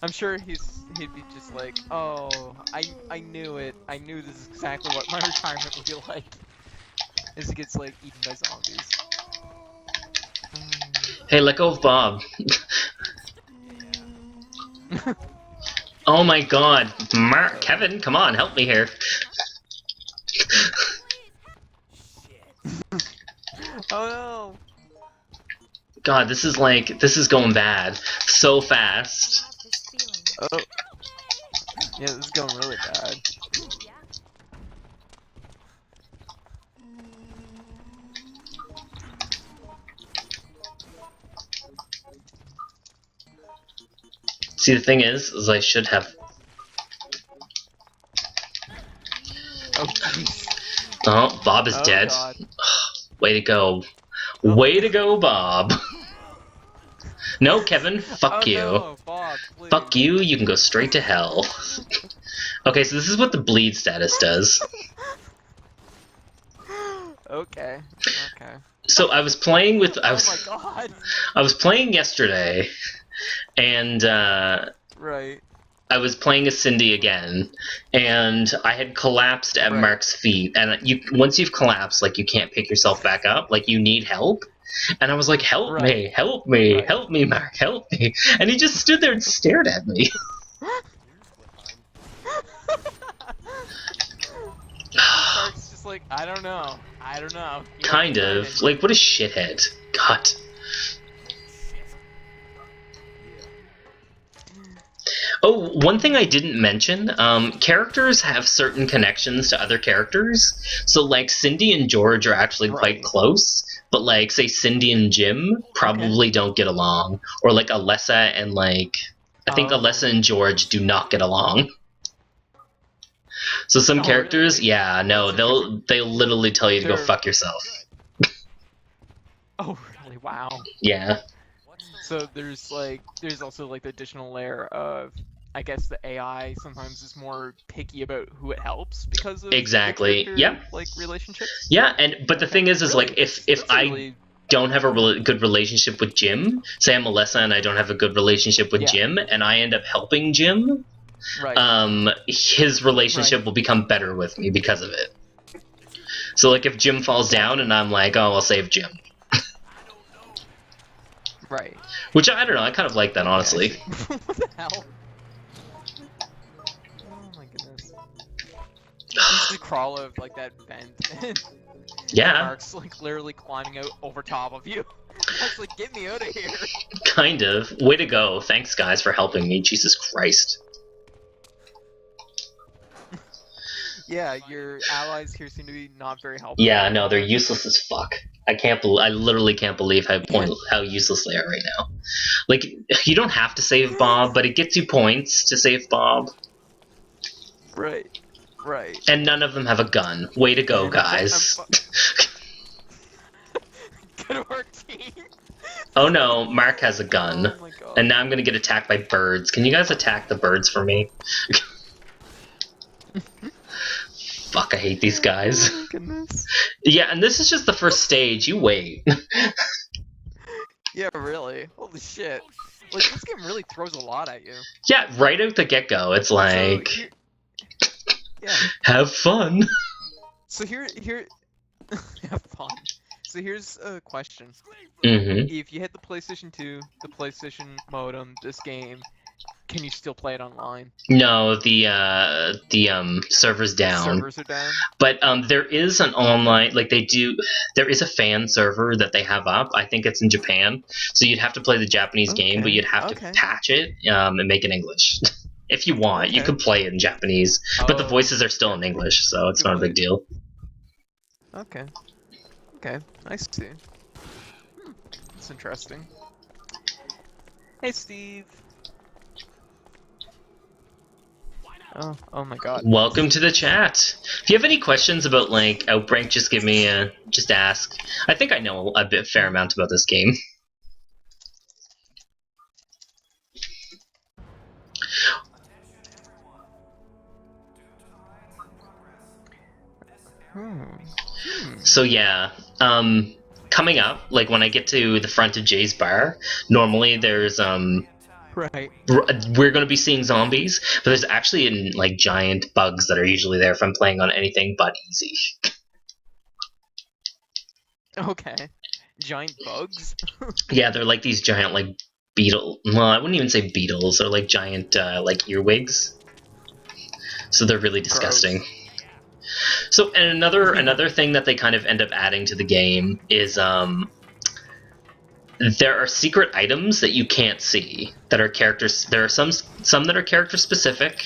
I'm sure he'd be just like, oh, I knew it. I knew this is exactly what my retirement would be like. As he gets like eaten by zombies. Hey, let go of Bob. Oh my god. Kevin, come on, help me here. Oh no! God, this is going bad. So fast. Oh. Yeah, this is going really bad. See, the thing is I should have... Oh jeez. Oh, Bob is Oh, dead. God. Way to go. Way to go, Bob. No, Kevin, fuck Oh, you. no, Bob, please. Fuck you, you can go straight to hell. Okay, so this is what the bleed status does. Okay. Okay. So I was playing with... Oh my god. I was playing yesterday, and Right. I was playing as Cindy again, and I had collapsed at Right. Mark's feet. And once you've collapsed, like, you can't pick yourself back up. Like, you need help. And I was like, help me, Right. help me, Right. help me, Mark, help me. And he just stood there and stared at me. Mark's just like, I don't know. I don't know. You Kind might be of. learning. Like, what a shithead. God. Oh, one thing I didn't mention, characters have certain connections to other characters. So, like, Cindy and George are actually quite Right. close, but, like, say Cindy and Jim probably don't get along. Or, like, Alessa and, like, I think Alessa and George do not get along. So some Oh, characters, really? yeah, no, That's interesting. they'll literally tell you to go They're- fuck yourself. Oh, really? Wow. Yeah, So there's also like the additional layer of, I guess the AI sometimes is more picky about who it helps because of the exactly. character, Yeah, like relationships. yeah, but the thing is Really? like if That's a I really... don't have a good relationship with Jim, say I'm Alessa and I don't have a good relationship with Yeah. Jim, and I end up helping Jim, Right. his relationship will become better with me because of it. So like if Jim falls down and I'm like, oh, I'll save Jim. Right. Which I don't know, I kind of like that, Yeah, I honestly. see. What the hell? Oh my goodness. You just crawl out of like that vent. Yeah, Mark's like literally climbing out over top of you. Mark's like, get me out of here. kind of. Way to go. Thanks, guys, for helping me. Jesus Christ. Yeah, your allies here seem to be not very helpful. Yeah, no, they're useless as fuck. I literally can't believe how useless they are right now. Like, you don't have to save Bob, but it gets you points to save Bob. Right. Right. And none of them have a gun. Way to go, guys. Good work, team. Oh no, Mark has a gun. Oh my god. And now I'm gonna get attacked by birds. Can you guys attack the birds for me? Fuck, I hate these guys. Oh my goodness. Yeah, and this is just the first stage. You wait. Yeah, really. Holy shit. Like, this game really throws a lot at you. Yeah, right out the get-go, it's like, So, yeah. have fun. So here, have fun. So here's a question. Mm-hmm. If you hit the PlayStation 2, the PlayStation modem, this game, can you still play it online? No, the server's down. Servers are down? But there is an online, there is a fan server that they have up. I think it's in Japan. So you'd have to play the Japanese game, but Okay, you'd have to okay. patch it and make it English. If you want, you Okay. could play it in Japanese, but the Oh, voices are still in English, so it's not a big deal. Okay. Okay, I see. That's interesting. Hey, Steve. Oh my god. Welcome to the chat. If you have any questions about like Outbreak, just give me just ask. I think I know a fair amount about this game. So yeah, coming up, like when I get to the front of Jay's bar, normally there's Right. we're going to be seeing zombies, but there's actually like giant bugs that are usually there if I'm playing on anything but easy. Okay. Giant bugs? Yeah, they're like these giant like beetle. Well, I wouldn't even say beetles. They're like giant like earwigs. So they're really disgusting. So, and another thing that they kind of end up adding to the game is there are secret items that you can't see that are characters. There are some that are character specific,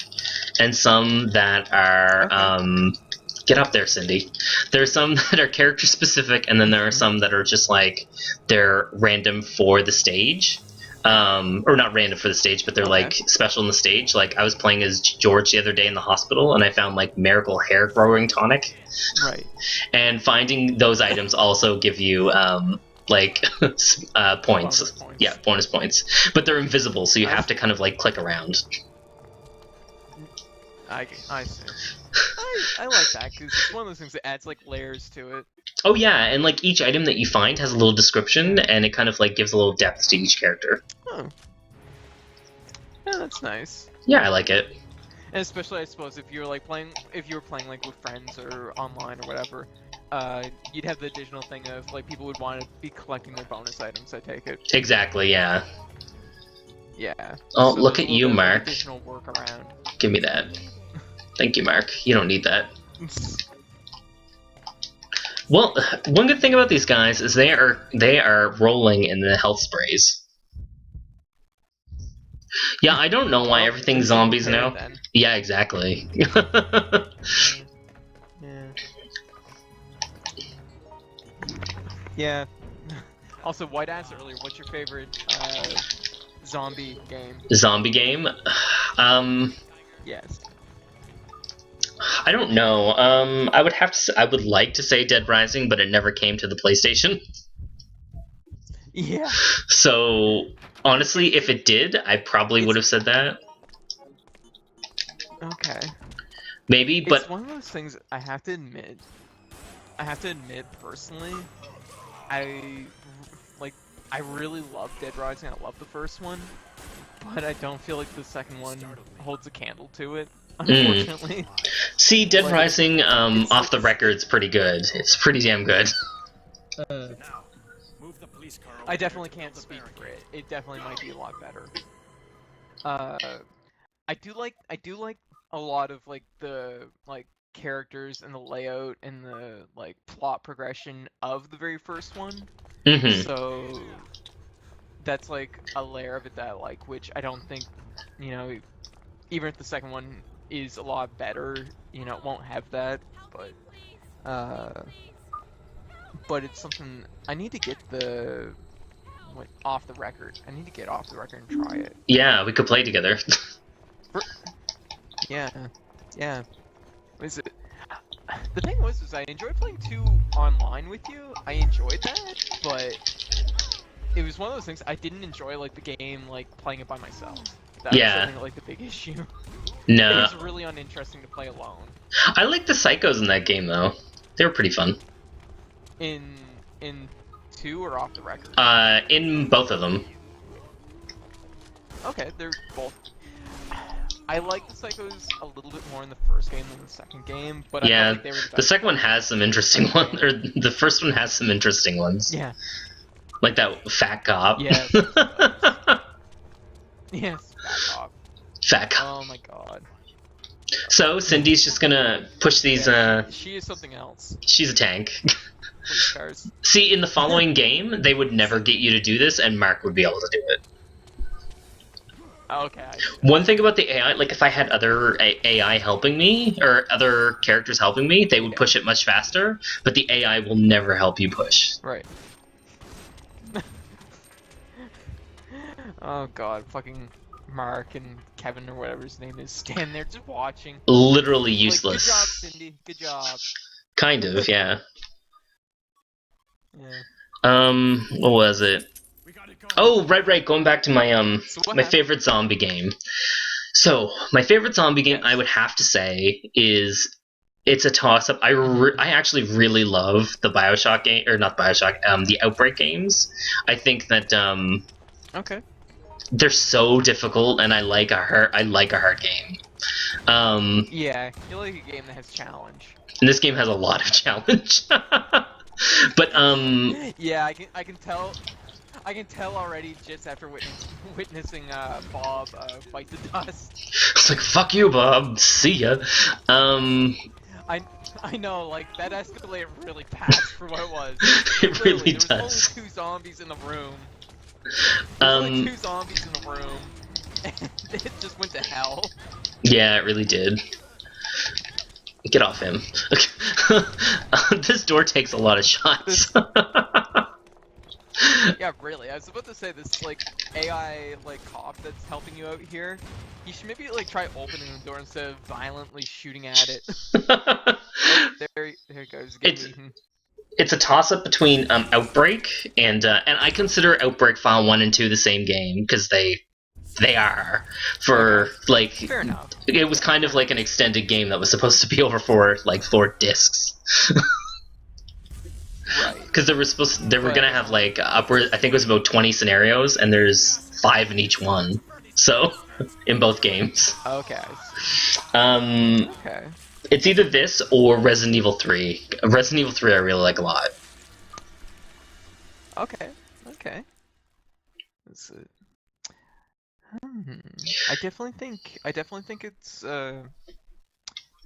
and some that are get up there, Cindy. There are some that are character specific, and then there are some that are just like they're random for the stage. Or not random for the stage, but they're like special in the stage. Like I was playing as George the other day in the hospital, and I found like miracle hair growing tonic. Right. And finding those items also give you like points. Bonus points. Yeah, bonus points. But they're invisible, so you have to kind of like click around. I see. I like that because it's one of those things that adds like layers to it. Oh yeah, and like each item that you find has a little description, and it kind of like gives a little depth to each character. Oh. Yeah, that's nice. Yeah, I like it. And especially, I suppose, if you were playing like with friends or online or whatever, you'd have the additional thing of like people would want to be collecting their bonus items. I take it. Exactly. Yeah. Yeah. Oh, So look there's at a little you, bit of Mark. Additional work around. Give me that. Thank you, Mark. You don't need that. Well, one good thing about these guys is they are rolling in the health sprays. Yeah, I don't know why Well, everything's they're zombies prepared now. then. Yeah, exactly. Yeah. Yeah. Also, White asked earlier, what's your favorite zombie game. Zombie game. Yes. I don't know. I would have to. I would like to say Dead Rising, but it never came to the PlayStation. Yeah. So honestly, if it did, I probably would have said that. Okay. Maybe, It's but one of those things I have to admit. I have to admit personally, I really love Dead Rising. I love the first one, but I don't feel like the second one holds a candle to it. Unfortunately. See, Dead Like, Rising, it's- off the record's pretty good. It's pretty damn good. Now, move the police car. I definitely can't speak for it. It definitely might be a lot better. I do like a lot of like the characters and the layout and the like plot progression of the very first one. Hmm. So that's like a layer of it that I like, which I don't think, even if the second one is a lot better, it won't have that, but it's something I need to get off the record. I need to get off the record and try it. Yeah, we could play together. Yeah. What is it? The thing was I enjoyed playing 2 online with you. I enjoyed that, but it was one of those things I didn't enjoy like the game playing it by myself. That Yeah. was I think like the big issue. No, It was really uninteresting to play alone. I like the psychos in that game though. They were pretty fun. In 2 or off the record? In both of them. Okay, they're both. I like the psychos a little bit more in the first game than the second game, but I Yeah, felt like they were the the best. second one has some interesting ones, or the first one has some interesting ones. Yeah. Like that fat cop. Yes. Yes. Back off. Fat cop. Oh my god. So Cindy's just gonna push these. Yeah, she is something else. She's a tank. Police cars. See, in the following game, they would never get you to do this, and Mark would be able to do it. Okay. One thing about the AI, like if I had other AI helping me, or other characters helping me, they would push it much faster, but the AI will never help you push. Right. Oh god, fucking Mark and Kevin or whatever his name is stand there just watching. Literally Like, useless. good job, Cindy. Good job. Kind of, yeah. Yeah. What was it? We gotta go. Oh, right, going back to my, So what my happened? favorite zombie game. So, my favorite zombie game, I would have to say, is it's a toss-up. I actually really love the Bioshock game, or not Bioshock, the Outbreak games. I think that, Okay. they're so difficult, and I like a hard game. Yeah, you like a game that has challenge. And this game has a lot of challenge. But, Yeah, I can tell. I can tell already just after witnessing Bob bite the dust. it's like, fuck you, Bob. See ya. I know, like that escalated really fast for what it was. It Literally, really there was does. only 2 zombies in the room. There was only 2 zombies in the room, and it just went to hell. Yeah, it really did. Get off him. This door takes a lot of shots. Yeah, really. I was about to say this like AI cop that's helping you out here. You should maybe try opening the door instead of violently shooting at it. Oh, there it goes. Get It's- me. It's a toss-up between Outbreak and I consider Outbreak File 1 and 2 the same game, because they are. For, like, Fair enough. it was kind of like an extended game that was supposed to be over for, like, 4 discs. Right. Because they were gonna have like upward. I think it was about 20 scenarios, and there's 5 in each one. So, in both games, Okay. Okay. it's either this or Resident Evil 3. Resident Evil 3 I really like a lot. Okay. Okay. Let's see. I definitely think it's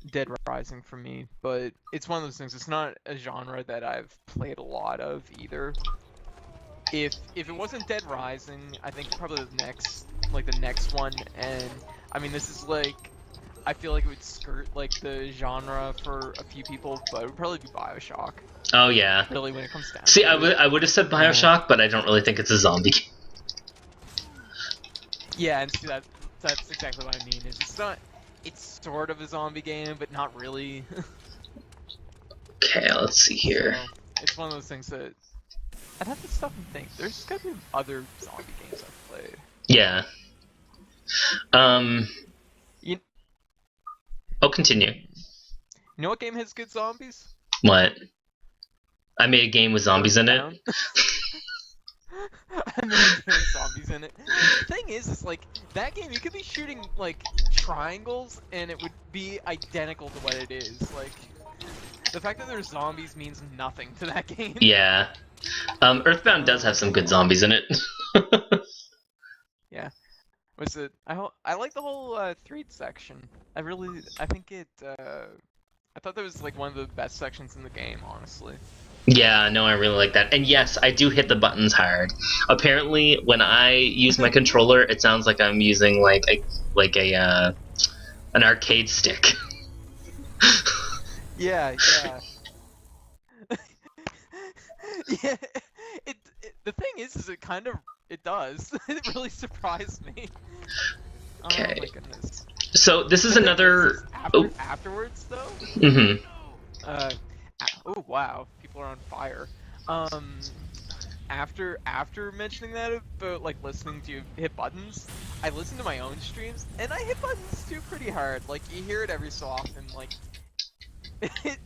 Dead Rising for me, but it's one of those things. It's not a genre that I've played a lot of either. If it wasn't Dead Rising, I think probably the next one, and I mean this is I feel like it would skirt the genre for a few people, but it would probably be BioShock. Oh yeah. Really, when it comes down. See, to I would have said BioShock, but I don't really think it's a zombie game. Yeah, and see that's exactly what I mean. Is it's not. It's sort of a zombie game, but not really. Okay, let's see here. So, it's one of those things that I'd have to stop and think. There's gotta be other zombie games I've played. Yeah. You, I'll continue. you know what game has good zombies? What? I made a game with zombies in it. Down. I made a game with zombies in it. The thing is like that game you could be shooting like triangles and it would be identical to what it is. Like the fact that there's zombies means nothing to that game. Yeah. Earthbound does have some good zombies in it. Yeah. Was it? I like the whole 3 section. I think it. I thought that was like one of the best sections in the game, honestly. Yeah, no, I really like that. And yes, I do hit the buttons hard. Apparently, when I use my controller, it sounds like I'm using like an arcade stick. Yeah, yeah. Yeah. The thing is it does. It really surprised me. Okay. Oh my goodness. So this is another. Afterwards, though. Mm-hmm. Oh wow, people are on fire. After mentioning that about like listening to you hit buttons, I listen to my own streams and I hit buttons too pretty hard. Like you hear it every so often. Like it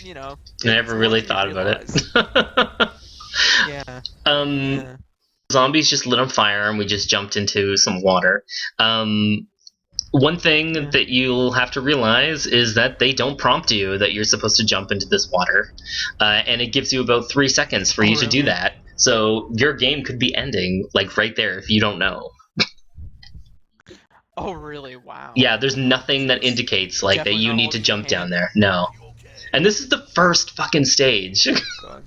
you know. I never really thought about it. Yeah. Yeah. Zombies just lit on fire and we just jumped into some water. One thing that you'll have to realize is that they don't prompt you that you're supposed to jump into this water. And it gives you about 3 seconds for you to do that. So your game could be ending, like, right there if you don't know. Oh, really? Wow. Yeah, there's nothing that indicates, like, Definitely that you not need to holding jump your down hand. there. No. And this is the first fucking stage. God.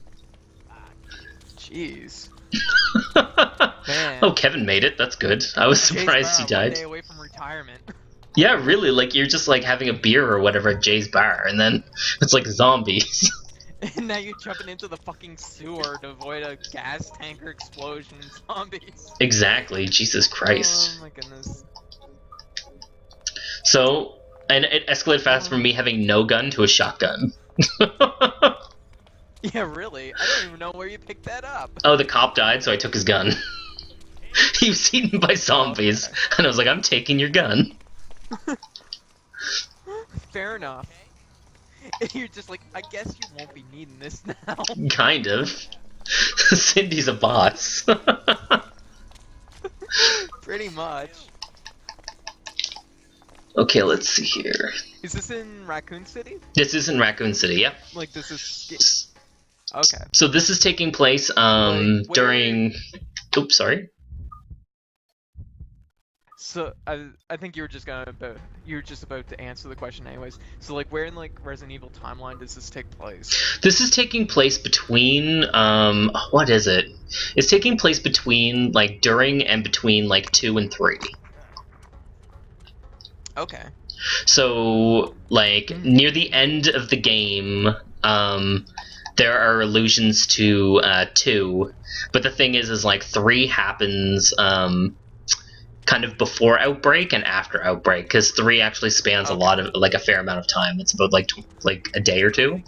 Jeez. Man. Oh, Kevin made it. That's good. I was Jay's surprised he Bar, one died. day away from retirement. Yeah, really, like, you're just, like, having a beer or whatever at Jay's Bar, and then it's, like, zombies. And now you're jumping into the fucking sewer to avoid a gas tanker explosion and zombies. Exactly, Jesus Christ. Oh my goodness. So, and it escalated fast from me having no gun to a shotgun. Yeah, really? I don't even know where you picked that up. Oh, the cop died, so I took his gun. He was eaten by zombies, and I was like, I'm taking your gun. Fair enough. You're just like, I guess you won't be needing this now. Kind of. Cindy's a boss. Pretty much. Okay, let's see here. Is this in Raccoon City? This is in Raccoon City, yep. Like, this is... Okay. So this is taking place Like, during... Oops, sorry. So, I think you were just about to answer the question anyways. So, like, where in, like, Resident Evil timeline does this take place? This is taking place between, what is it? It's taking place between, like, during and between, like, 2 and 3. Okay. So, like, near the end of the game, there are allusions to 2, but the thing is like 3 happens kind of before Outbreak and after Outbreak, because 3 actually spans a lot of, like, a fair amount of time. It's about like a day or 2.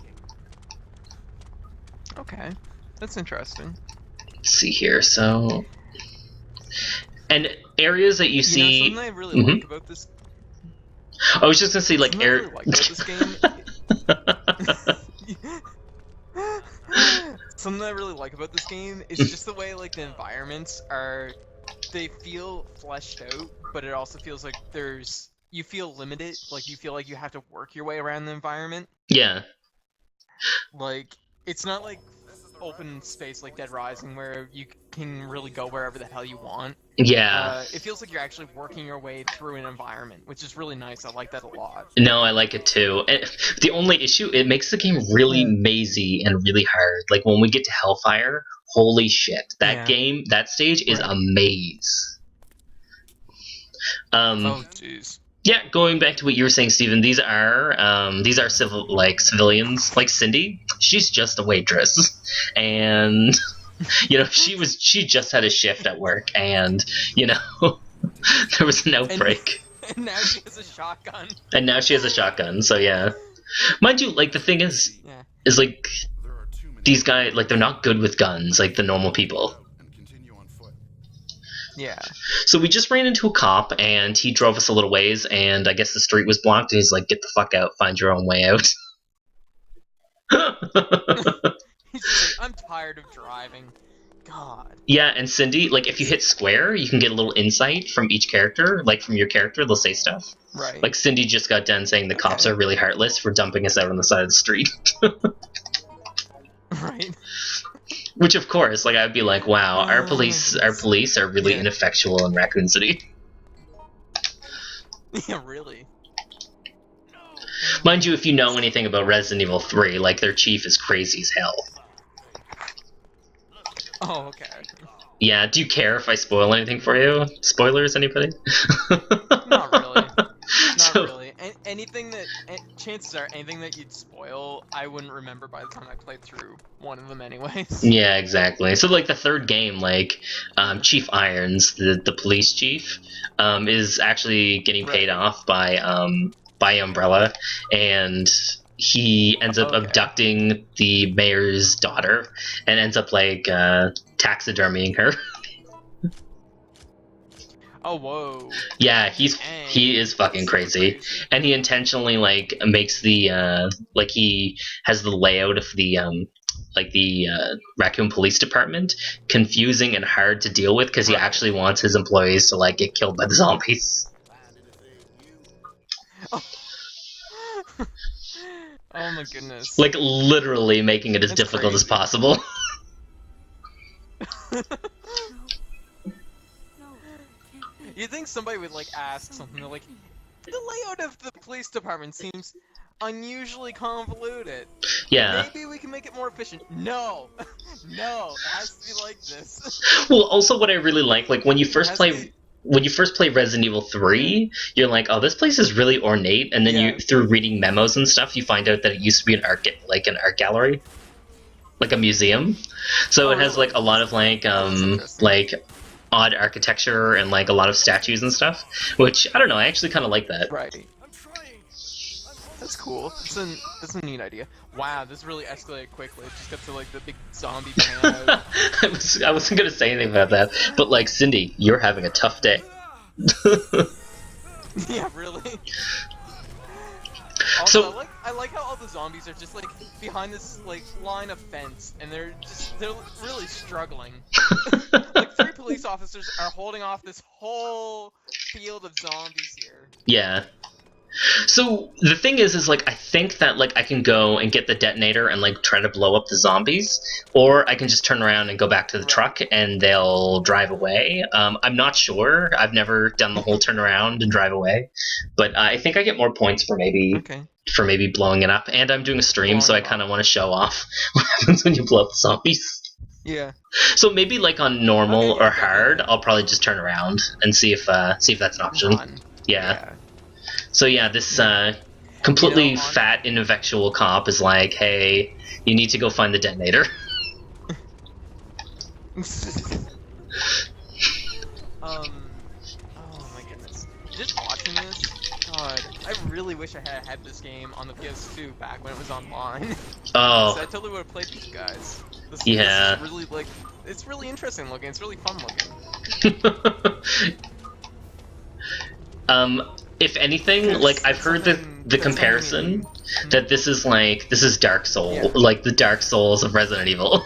Okay, that's interesting. Let's see here, so, and areas that you see. You know, something I really like about this. I was just gonna say, like, Something I really like about this game. Something I really like about this game is just the way, like, the environments are. They feel fleshed out, but it also feels like you feel limited. Like, you feel like you have to work your way around the environment. Yeah. Like, it's not like open space like Dead Rising where you can really go wherever the hell you want. Yeah. It feels like you're actually working your way through an environment, which is really nice. I like that a lot. No, I like it too. And the only issue, it makes the game really mazy and really hard. Like, when we get to Hellfire, holy shit. That game, that stage is a maze. Oh, jeez. Yeah, going back to what you were saying, Steven, these are civilians. Like Cindy, she's just a waitress. And, you know, she just had a shift at work, and, you know, There was an outbreak. And now she has a shotgun. And now she has a shotgun, so yeah. Mind you, like, the thing is Yeah. like, these guys, like, they're not good with guns, like the normal people. Yeah. So we just ran into a cop, and he drove us a little ways, and I guess the street was blocked, and he's like, get the fuck out, find your own way out. He's just like, I'm tired of driving. God. Yeah, and Cindy, like, if you hit square, you can get a little insight from each character, like, from your character, they'll say stuff. Right. Like, Cindy just got done saying the cops are really heartless for dumping us out on the side of the street. Right. Which, of course, like, I'd be like, wow, our police are really Yeah. ineffectual in Raccoon City. Yeah, really. Mind you, if you know anything about Resident Evil 3, like, their chief is crazy as hell. Oh, okay. Yeah, do you care if I spoil anything for you? Spoilers, anybody? Not really. Not So- really. Anything that, chances are, anything that you'd spoil, I wouldn't remember by the time I played through one of them anyways. Yeah, exactly. So, like, the third game, like, Chief Irons, the police chief, is actually getting paid off by Umbrella, and he ends up abducting the mayor's daughter, and ends up, like, taxidermying her. Oh, whoa. Yeah, he is fucking crazy. And he intentionally, like, makes the, like, he has the layout of the, like, the Raccoon Police Department confusing and hard to deal with, because he actually wants his employees to, like, get killed by the zombies. Oh my goodness. Like, literally making it as That's difficult as crazy. possible. You'd think somebody would, like, ask something, they're like, the layout of the police department seems unusually convoluted. Yeah. Maybe we can make it more efficient. No! No! It has to be like this. Well, also what I really like when you first Has to play... When you first play Resident Evil 3, you're like, oh, this place is really ornate, and then you, through reading memos and stuff, you find out that it used to be an art gallery, like a museum. So it has like a lot of like odd architecture and like a lot of statues and stuff, which I don't know, I actually kind of like that. Right. That's cool. That's a neat idea. Wow, this really escalated quickly. It just got to like the big zombie pan out. I wasn't gonna say anything about that, but like, Cindy, you're having a tough day. Yeah, really. So- Also, I like how all the zombies are just like behind this like line of fence, and they're really struggling. Like 3 police officers are holding off this whole field of zombies here. Yeah. So the thing is like, I think that like I can go and get the detonator and like try to blow up the zombies, or I can just turn around and go back to the truck and they'll drive away. I'm not sure. I've never done the whole turn around and drive away, but I think I get more points for maybe blowing it up. And I'm doing a stream, so I kind of want to show off what happens when you blow up the zombies. Yeah. So maybe like on normal or hard, I'll probably just turn around and see if that's an option. Yeah. So yeah, this completely fat, ineffectual cop is like, hey, you need to go find the detonator. Oh my goodness. Just watching this, God, I really wish I had this game on the PS2 back when it was online. Oh. So I totally would have played these guys. This Yeah. is really like, it's really interesting looking. It's really fun looking. If anything, like, I've heard the comparison that this is Dark Souls, like the Dark Souls of Resident Evil.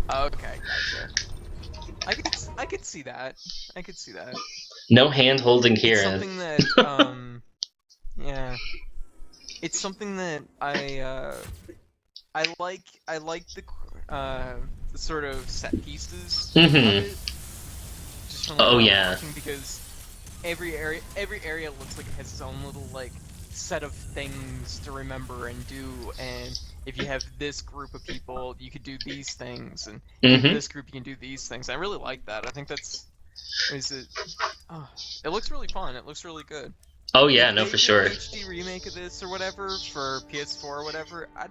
Okay, gotcha. I could see that. I could see that. No hand holding here. It's something that, yeah. It's something that I like the sort of set pieces of it. Just from, Oh, what I'm yeah. watching, because every area looks like it has its own little like set of things to remember and do, and if you have this group of people, you could do these things, and this group you can do these things. I really like that. I think that's it looks really fun. It looks really good. Oh yeah, If no, they for did sure. an HD remake of this or whatever for PS4 or whatever, I'd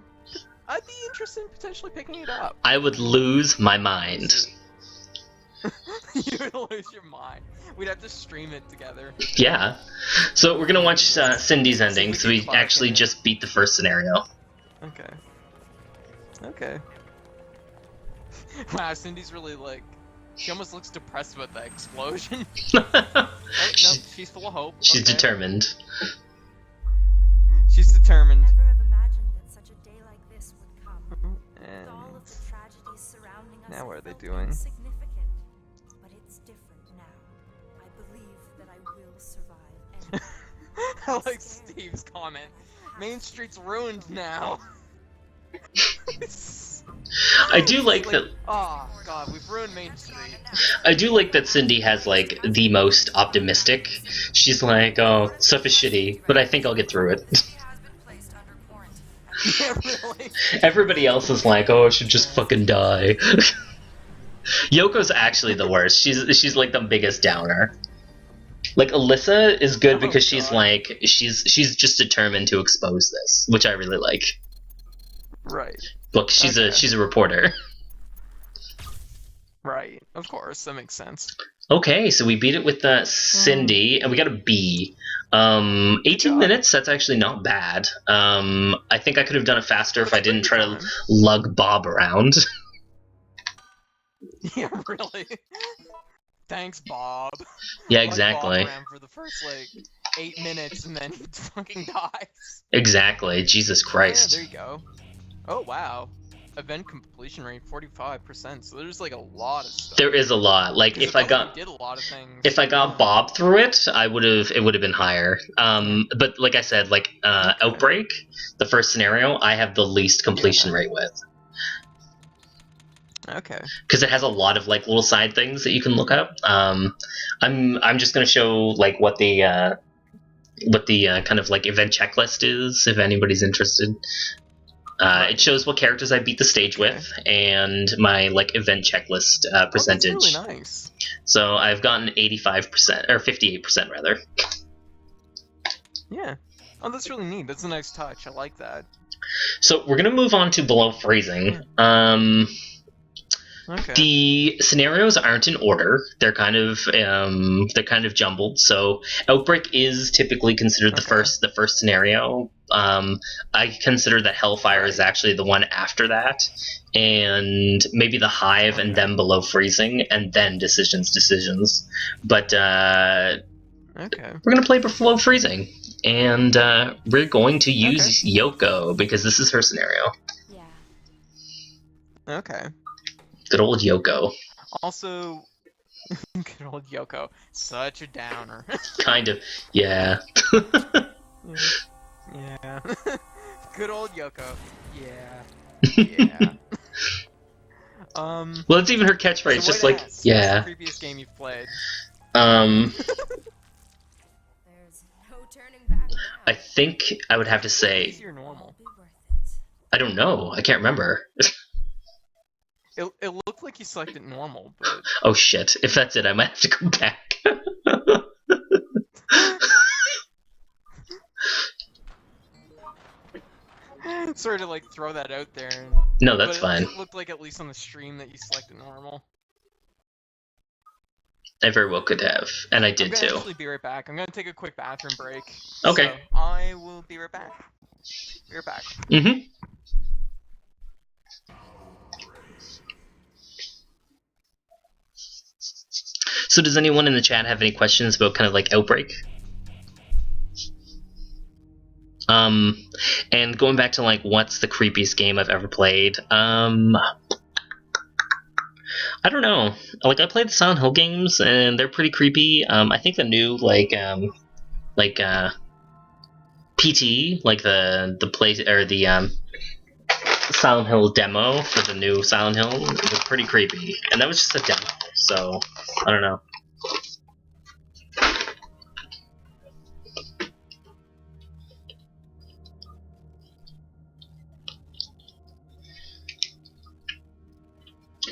be interested in potentially picking it up. I would lose my mind. You would lose your mind. We'd have to stream it together. Yeah. So we're gonna watch Cindy's ending, we so can we clark actually in it. just beat the first scenario. Okay. Okay. Wow, Cindy's really like. She almost looks depressed about that explosion. Oh, no, she's full of hope. She's Okay. determined. She's determined. Never have imagined that such a day like this would come. With all of the tragedies surrounding us, Now what I are they felt doing? insignificant. But it's different now. I believe that I will survive. And I like Steve's comment. Main Street's ruined now. I do like that. Oh god, we've ruined Main Street. I do like that Cindy has like the most optimistic. She's like, "Oh, stuff is shitty, but I think I'll get through it." Yeah, really. Everybody else is like, "Oh, I should just fucking die." Yoko's actually the worst. She's like the biggest downer. Like Alyssa is good Oh, because she's God. like she's just determined to expose this, which I really like. Right. Look, she's Okay. a reporter. Right. Of course, that makes sense. Okay, so we beat it with Cindy, and we got a B. 18 job. minutes, that's actually not bad. I think I could have done it faster if That's I didn't try pretty to time. lug Bob around. Yeah, really. Thanks, Bob. Yeah, Like exactly. Bob around for the first like 8 minutes, and then he fucking dies. Exactly. Jesus Yeah, Christ. there you go. Oh wow. Event completion rate 45%. So there's like a lot of stuff. There is a lot. Like 'Cause if it I felt like got we did a lot of things. if I got Yeah. Bob through it, it would have been higher. But like I said, like Outbreak, the first scenario, I have the least completion Yeah. rate with. Okay. Because it has a lot of like little side things that you can look up. I'm just gonna show like what the kind of like event checklist is if anybody's interested. Right. It shows what characters I beat the stage Okay. with and my like event checklist percentage. Oh, that's really nice. So I've gotten 85% or 58% rather. Yeah. Oh, that's really neat. That's a nice touch. I like that. So we're gonna move on to below freezing. Okay. The scenarios aren't in order. They're kind of jumbled. So Outbreak is typically considered the Okay. first scenario. I consider that Hellfire is Right. actually the one after that, and maybe the Hive and Okay. then below freezing, and then decisions. But Okay. we're gonna play below freezing, and we're going to use Yoko because this is her scenario. Yeah. Okay. Good old Yoko. Also, good old Yoko. Such a downer. Kind of. Yeah. Yeah. Good old Yoko. Yeah. Yeah. Well, it's even her catchphrase, so just White like, Ass, yeah. What's the creepiest game you've played? Um, There's no turning back now. I think I would have to say, Easy or normal? Be worth it. I don't know. I can't remember. It looked like you selected normal, but Oh shit. If that's it, I might have to go back. sorry to like throw that out there. No, that's but fine. It looked like at least on the stream that you selected normal. I very well could have. And I I'm did gonna too. actually be right back. I'm gonna take a quick bathroom break. Okay. So I will be right back. Be right back. Mm-hmm. So does anyone in the chat have any questions about kind of like Outbreak? And going back to like what's the creepiest game I've ever played? I don't know. Like I played the Silent Hill games and they're pretty creepy. I think the new PT, like the play or the Silent Hill demo for the new Silent Hill was pretty creepy, and that was just a demo, so I don't know.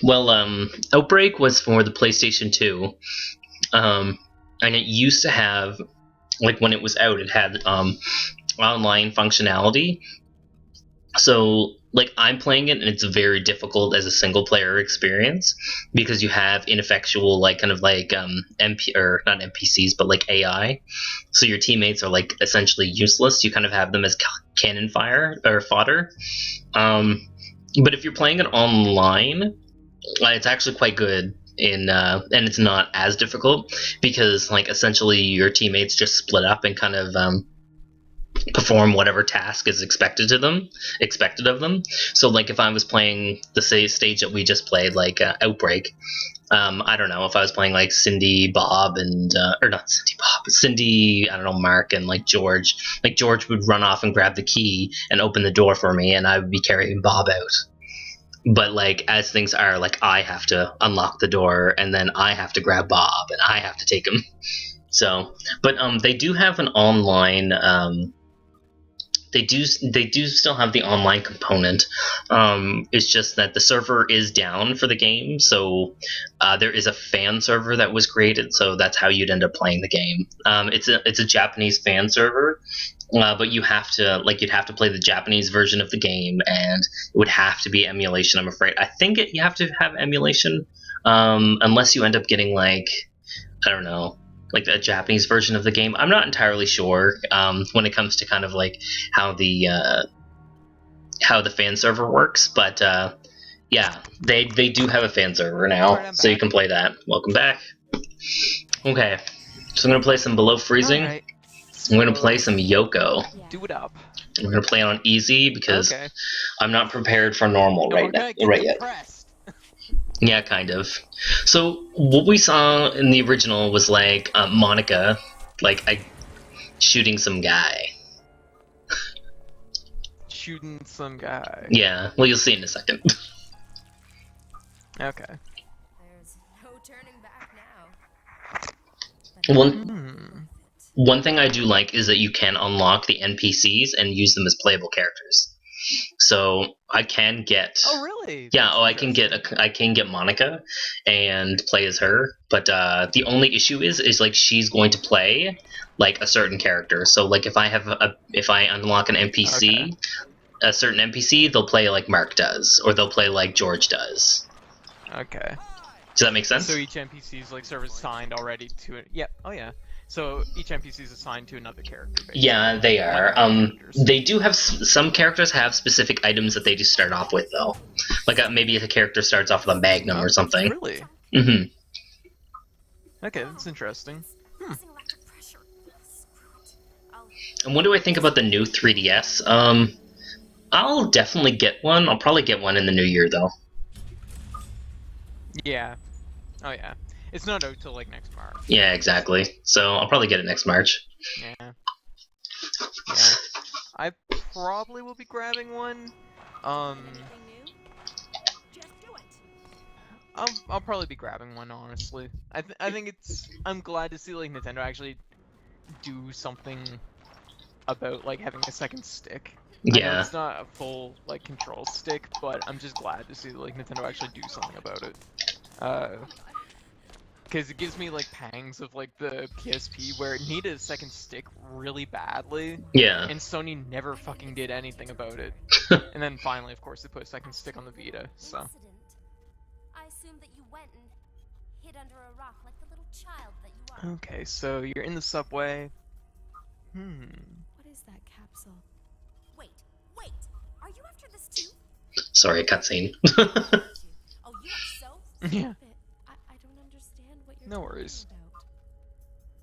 Well, Outbreak was for the PlayStation 2, and it used to have, like when it was out, it had online functionality. So like I'm playing it and it's very difficult as a single player experience because you have ineffectual like kind of like MP or not NPCs but like AI, so your teammates are like essentially useless. You kind of have them as cannon fire or fodder. But if you're playing it online, it's actually quite good in and it's not as difficult because like essentially your teammates just split up and kind of perform whatever task is expected of them. So like if I was playing the stage that we just played, like Outbreak, I don't know if I was playing like Cindy, Bob, and or not Cindy, Bob, Cindy, I don't know, Mark, and like George. Like George would run off and grab the key and open the door for me, and I would be carrying Bob out. But like as things are, like I have to unlock the door, and then I have to grab Bob, and I have to take him. So, but they do have an online. They do still have the online component. It's just that the server is down for the game, so there is a fan server that was created, so that's how you'd end up playing the game. It's a Japanese fan server, but you'd have to play the Japanese version of the game, and it would have to be emulation. I'm afraid. I think you have to have emulation, unless you end up getting like I don't know, like a Japanese version of the game. I'm not entirely sure when it comes to kind of like how the fan server works, but yeah, they do have a fan server now, so you can play that. Welcome back. Okay, so I'm gonna play some Below Freezing. Alright. I'm gonna play some Yoko. Do it up. I'm gonna play on easy because Okay. I'm not prepared for normal We're gonna get right yet. depressed. Yeah, kind of. So what we saw in the original was like Monica, like shooting some guy. Shooting some guy. Yeah, well, you'll see in a second. Okay. There's no turning back now. One thing I do like is that you can unlock the NPCs and use them as playable characters. So I can get. Oh really? Yeah. That's I can get Monica and play as her. But the only issue is like she's going to play like a certain character. So like if I unlock an NPC, Okay. a certain NPC, they'll play like Mark does, or they'll play like George does. Okay. Does that make sense? So each NPC is like sort of assigned already to it. Yep. Oh yeah. So each NPC is assigned to another character. Basically. Yeah, they are. Characters. They do have some characters have specific items that they just start off with, though. Like maybe if a character starts off with a magnum or something. Really? Mm-hmm. Okay, that's interesting. Losing electric pressure. Screw it. And what do I think about the new 3DS? I'll definitely get one. I'll probably get one in the new year, though. Yeah. Oh yeah. It's not out till like next March. Yeah, exactly. So I'll probably get it next March. Yeah. Yeah. I probably will be grabbing one. Anything new? Just do it. I'll probably be grabbing one, honestly. I think I'm glad to see like Nintendo actually do something about like having a second stick. I know Yeah. it's not a full like control stick, but I'm just glad to see like Nintendo actually do something about it. Because it gives me like pangs of like the PSP where it needed a second stick really badly, Yeah. and Sony never fucking did anything about it. And then finally, of course, they put a second stick on the Vita. So Incident. I assumed that you went and hid under a rock like the little child that you are. okay, so you're in the subway. What is that capsule? Wait. Are you after this too? Sorry, cutscene. Oh, you are so Yeah. stupid. I don't understand what you're No talking worries. about.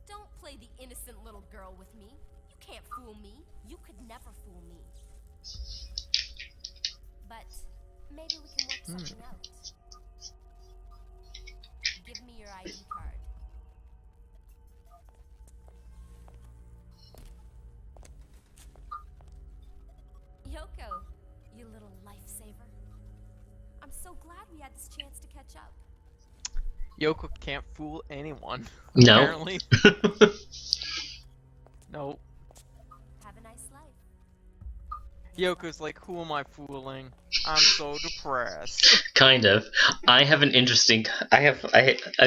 Don't play the innocent little girl with me. You can't fool me. You could never fool me. But maybe we can work something out. Give me your ID card. Yoko, you little lifesaver. I'm so glad we had this chance to catch up. Yoko can't fool anyone. No. Apparently. No. Have a nice life. Yoko's like, who am I fooling? I'm so depressed. Kind of. I have an interesting. I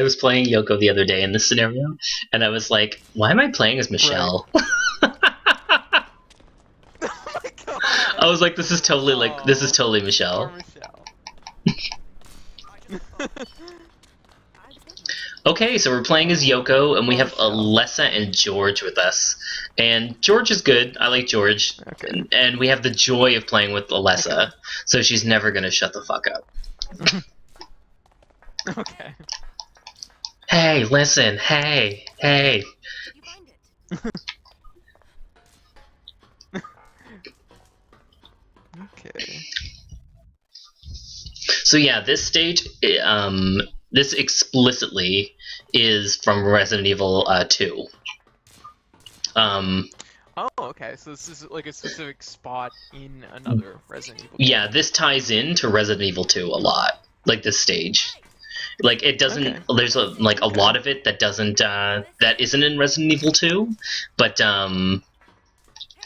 was playing Yoko the other day in this scenario, and I was like, why am I playing as Michelle? Oh my god! I was like, this is totally like this is totally Poor Michelle. Michelle. Okay, so we're playing as Yoko, and we Poor have Michelle. Alessa and George with us. And George is good. I like George. Okay. And we have the joy of playing with Alessa, so she's never gonna shut the fuck up. Okay. Hey, listen. Hey, hey. Did you find it? Okay. So yeah, this stage, this explicitly is from Resident Evil 2. Oh, okay. So this is like a specific spot in another Resident Evil. Yeah, this ties into Resident Evil 2 a lot. Like this stage, like it doesn't. Okay. There's a lot of it that doesn't that isn't in Resident Evil 2, but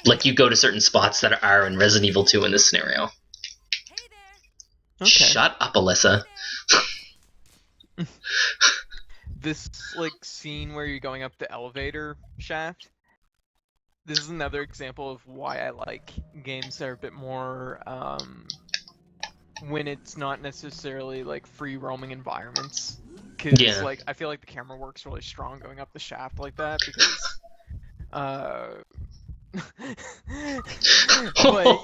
like you go to certain spots that are in Resident Evil 2 in this scenario. Hey there. Okay. Shut up, Alyssa. This like scene where you're going up the elevator shaft. This is another example of why I like games that are a bit more when it's not necessarily like free roaming environments. Cause Yeah. like I feel like the camera works really strong going up the shaft like that because but you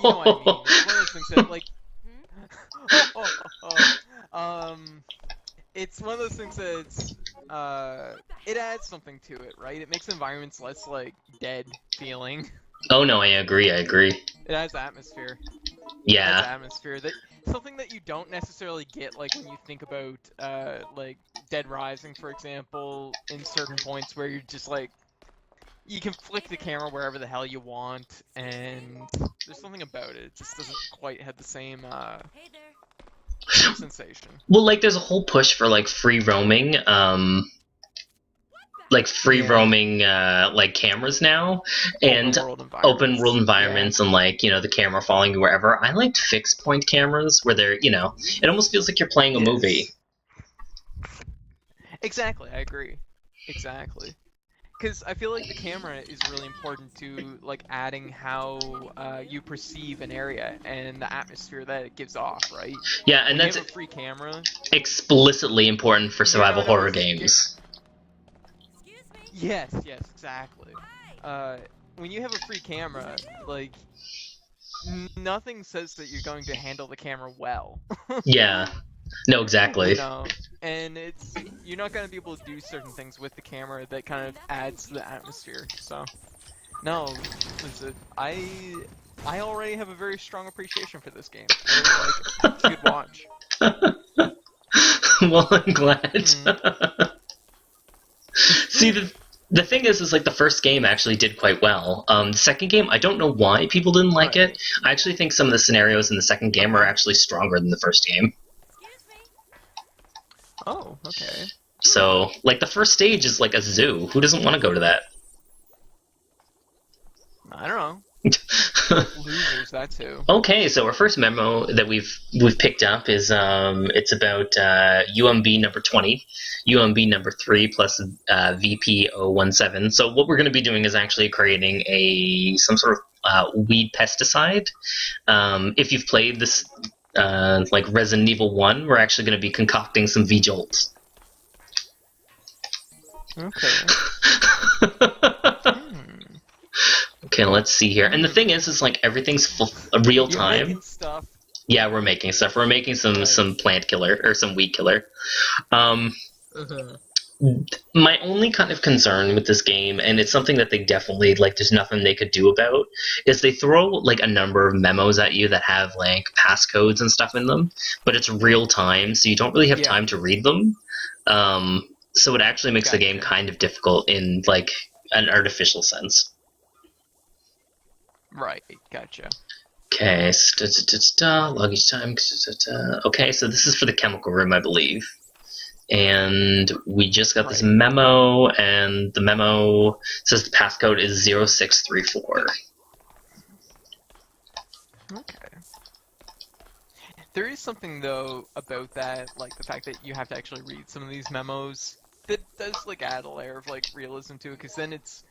know what I mean. It's one of those things that like it's one of those things that's it adds something to it, right? It makes environments less like dead feeling. Oh no, I agree. It adds atmosphere. Yeah. Atmosphere that something that you don't necessarily get like when you think about like Dead Rising, for example, in certain points where you're just like you can flick the camera wherever the hell you want, and there's something about it. It just doesn't quite have the same Hey there. sensation. Well, like there's a whole push for like free roaming, like cameras now, and open world environments, and like the camera following you wherever. I liked fixed point cameras where they're it almost feels like you're playing a movie. Exactly, I agree. Exactly. Because I feel like the camera is really important to like adding how you perceive an area and the atmosphere that it gives off, right? Yeah, and When that's you have a free camera. explicitly important for survival not horror always games. Excuse me. Yes, exactly. Hi. When you have a free camera, like nothing says that you're going to handle the camera well. Yeah. No, exactly. You know, and you're not going to be able to do certain things with the camera that kind of adds to the atmosphere. So, no, listen, I already have a very strong appreciation for this game. I really like it. It's a good watch. Well, I'm glad. Mm. See, the thing is like the first game actually did quite well. The second game, I don't know why people didn't like Right. it. I actually think some of the scenarios in the second game are actually stronger than the first game. Excuse me. Oh, okay. So, like, the first stage is like a zoo. Who doesn't want to go to that? I don't know. Losers, that's who. Okay, so our first memo that we've picked up is it's about UMB number 20, UMB number 3 plus VP017. So what we're going to be doing is actually creating some sort of weed pesticide. If you've played this like Resident Evil 1, we're actually going to be concocting some V-Jolts. Okay. Okay, let's see here. And the thing is like everything's real You're time. making stuff. Yeah, we're making stuff. We're making some plant killer or some weed killer. My only kind of concern with this game, and it's something that they definitely like, there's nothing they could do about, is they throw like a number of memos at you that have like passcodes and stuff in them, but it's real time, so you don't really have time to read them. So it actually makes the game kind of difficult in like an artificial sense. Right, gotcha. Okay, log each time. Okay, so this is for the chemical room, I believe. And we just got this memo, and the memo says the passcode is 0634. Okay. There is something, though, about that, like the fact that you have to actually read some of these memos, that does, like, add a layer of, like, realism to it, because then it's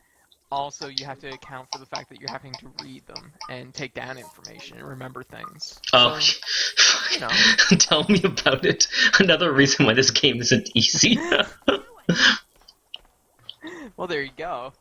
also you have to account for the fact that you're having to read them and take down information and remember things. Oh, So, you know. tell me about it. Another reason why this game isn't easy. Well, there you go.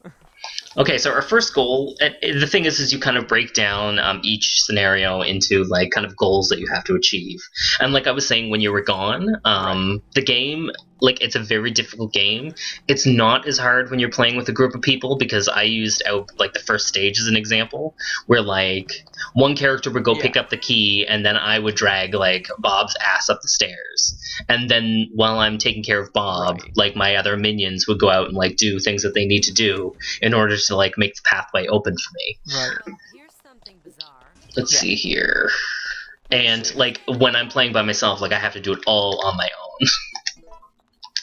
Okay, so our first goal, the thing is you kind of break down each scenario into like kind of goals that you have to achieve. And like I was saying when you were gone, the game, like it's a very difficult game. It's not as hard when you're playing with a group of people because I used out like the first stage as an example, where like one character would go pick up the key and then I would drag like Bob's ass up the stairs. And then while I'm taking care of Bob, like my other minions would go out and like do things that they need to do in order to like make the pathway open for me. Right. Here's something bizarre. Let's see here. And like when I'm playing by myself, like I have to do it all on my own.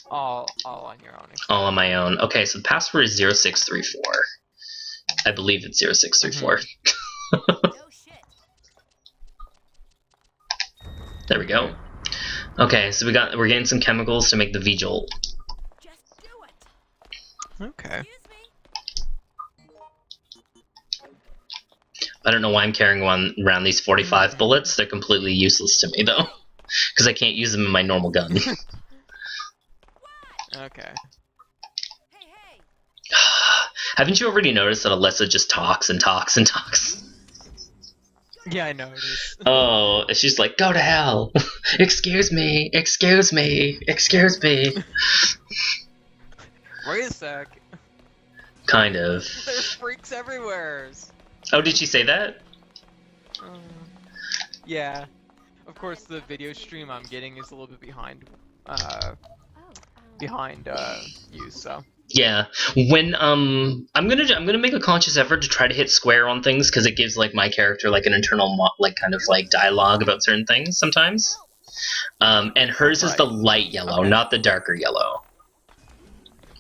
All on your own. All on my own. Okay, so the password is 0634. I believe it's 0634. No shit. There we go. Okay, so we're getting some chemicals to make the V-Jolt. Just do it. Okay. Excuse me. I don't know why I'm carrying around these 45 bullets. They're completely useless to me, though. Because I can't use them in my normal gun. Okay. Hey, hey. Haven't you already noticed that Alyssa just talks and talks and talks? Yeah, I noticed. Oh, she's like, go to hell. Excuse me, excuse me, excuse me. Wait a sec. Kind of. There's freaks everywhere. Oh, did she say that? Yeah. Of course, the video stream I'm getting is a little bit behind. Behind you, so. Yeah, when I'm gonna make a conscious effort to try to hit square on things because it gives like my character like an internal like kind of like dialogue about certain things sometimes. And hers is the light yellow, not the darker yellow.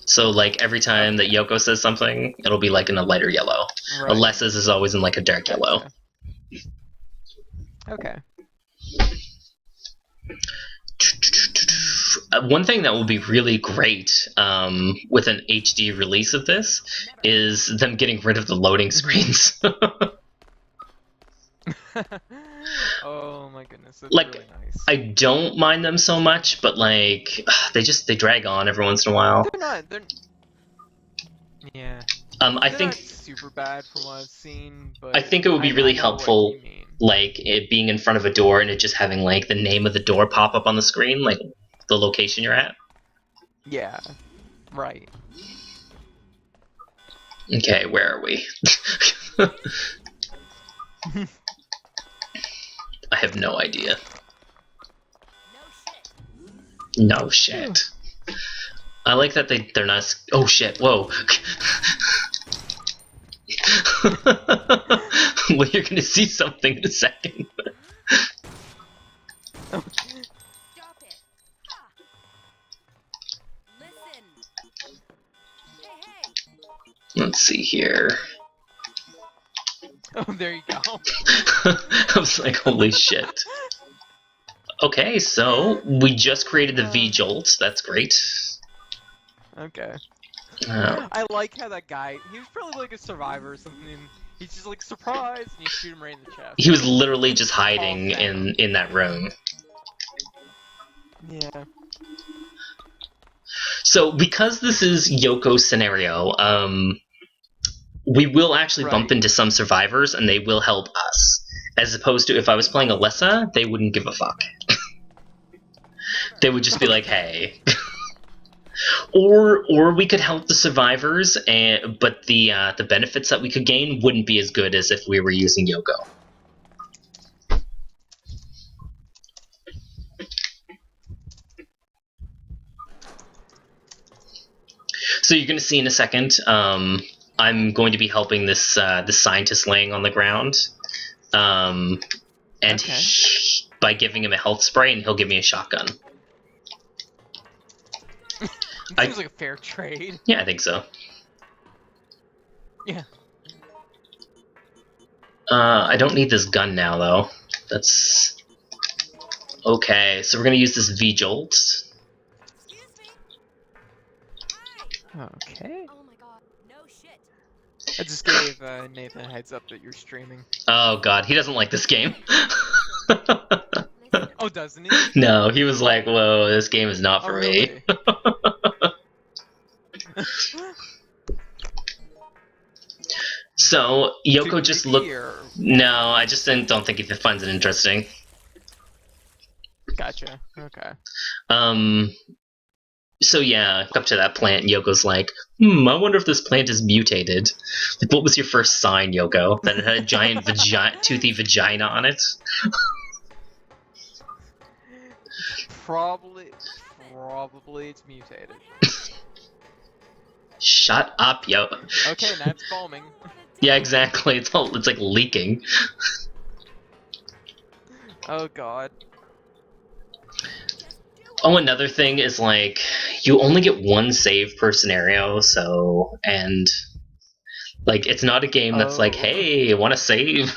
So like every time that Yoko says something, it'll be like in a lighter yellow. Alessa's is always in like a dark yellow. Okay. One thing that will be really great with an HD release of this is them getting rid of the loading screens. Oh my goodness, that's like, really nice. I don't mind them so much, but like they drag on every once in a while. Yeah. I They're think not super bad from what I've seen, but I think it would be really I know helpful, what you mean. like it being in front of a door and it just having like the name of the door pop up on the screen, like the location you're at. Yeah. Right. Okay, where are we? I have no idea. No shit. I like that they're not. Oh shit! Whoa. Well, you're gonna see something in a second. Stop it. Ah. Listen. Hey, hey. Let's see here. Oh, there you go. I was like, holy shit. Okay, so we just created the V-Jolt. That's great. Okay. I like how that guy, he was probably like a survivor or something. He's just like surprised and you shoot him right in the chest. He was literally just hiding in that room. Yeah. So because this is Yoko's scenario, we will actually bump into some survivors and they will help us. As opposed to if I was playing Alyssa, they wouldn't give a fuck. They would just be like, hey. Or we could help the survivors, but the benefits that we could gain wouldn't be as good as if we were using Yoko. So you're going to see in a second, I'm going to be helping this scientist laying on the ground, and by giving him a health spray, and he'll give me a shotgun. Seems like a fair trade. Yeah, I think so. Yeah. I don't need this gun now, though. That's... Okay, so we're gonna use this V-Jolt. Excuse me. Hi. Okay. Oh my god. No shit. I just gave Nathan a heads up that you're streaming. Oh god, he doesn't like this game. Listen, Oh, doesn't he? No, he was like, whoa, this game is not Oh, for me. really? So, Yoko Too just creepy, looked... or- No, I just don't think he finds it interesting. Gotcha. Okay. So yeah, up to that plant, Yoko's like, I wonder if this plant is mutated. Like, what was your first sign, Yoko? That it had a giant toothy vagina on it? Probably it's mutated. Shut up, yo. Okay, now it's foaming. Yeah, exactly. It's like leaking. Oh god. Oh, another thing is like you only get one save per scenario, so and like it's not a game that's like, Oh. hey, want to save?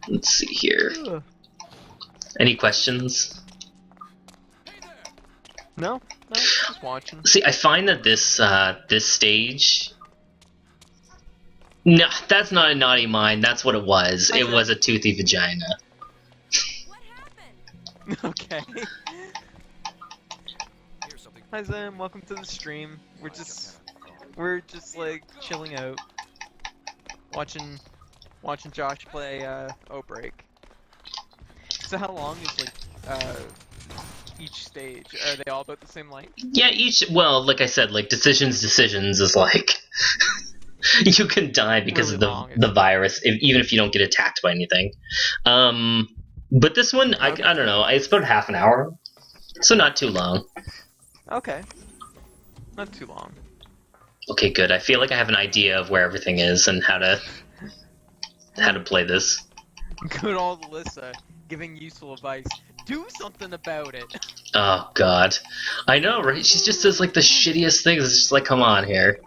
Let's see here. Ugh. Any questions? No, just watching. See, I find that this stage. No, that's not a naughty mind. That's what it was. It was a toothy vagina. what happened? Okay. Here's something. Hi Zem, welcome to the stream. We're just like chilling out, watching Josh play Outbreak. So how long is like each stage? Are they all about the same length? Yeah, well, like I said, like decisions is like you can die because Really of long, the virus, even if you don't get attacked by anything. But this one, I don't know. It's about half an hour, so not too long. Okay. Not too long. Okay, good. I feel like I have an idea of where everything is and how to play this. Good old Alyssa giving useful advice. Do something about it. Oh God, I know, right? She just says like the shittiest things. It's just like, come on here.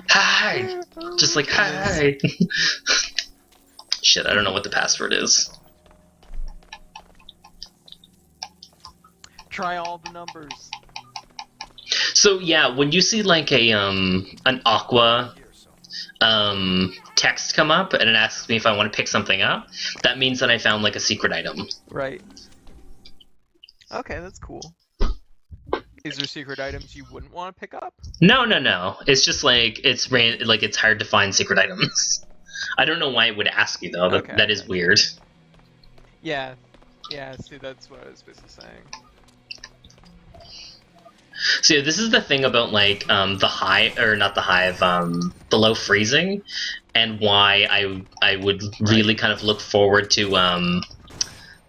Hi! Just like, hi! Shit, I don't know what the password is. Try all the numbers. So yeah, when you see like an aqua text come up and it asks me if I want to pick something up, that means that I found like a secret item. Right. Okay, that's cool. Is there secret items you wouldn't want to pick up? No. It's just like it's hard to find secret items. I don't know why it would ask you though. Okay. That is weird. Yeah. Yeah, see, that's what I was basically saying. So yeah, this is the thing about like the low freezing, and why I would really kind of look forward to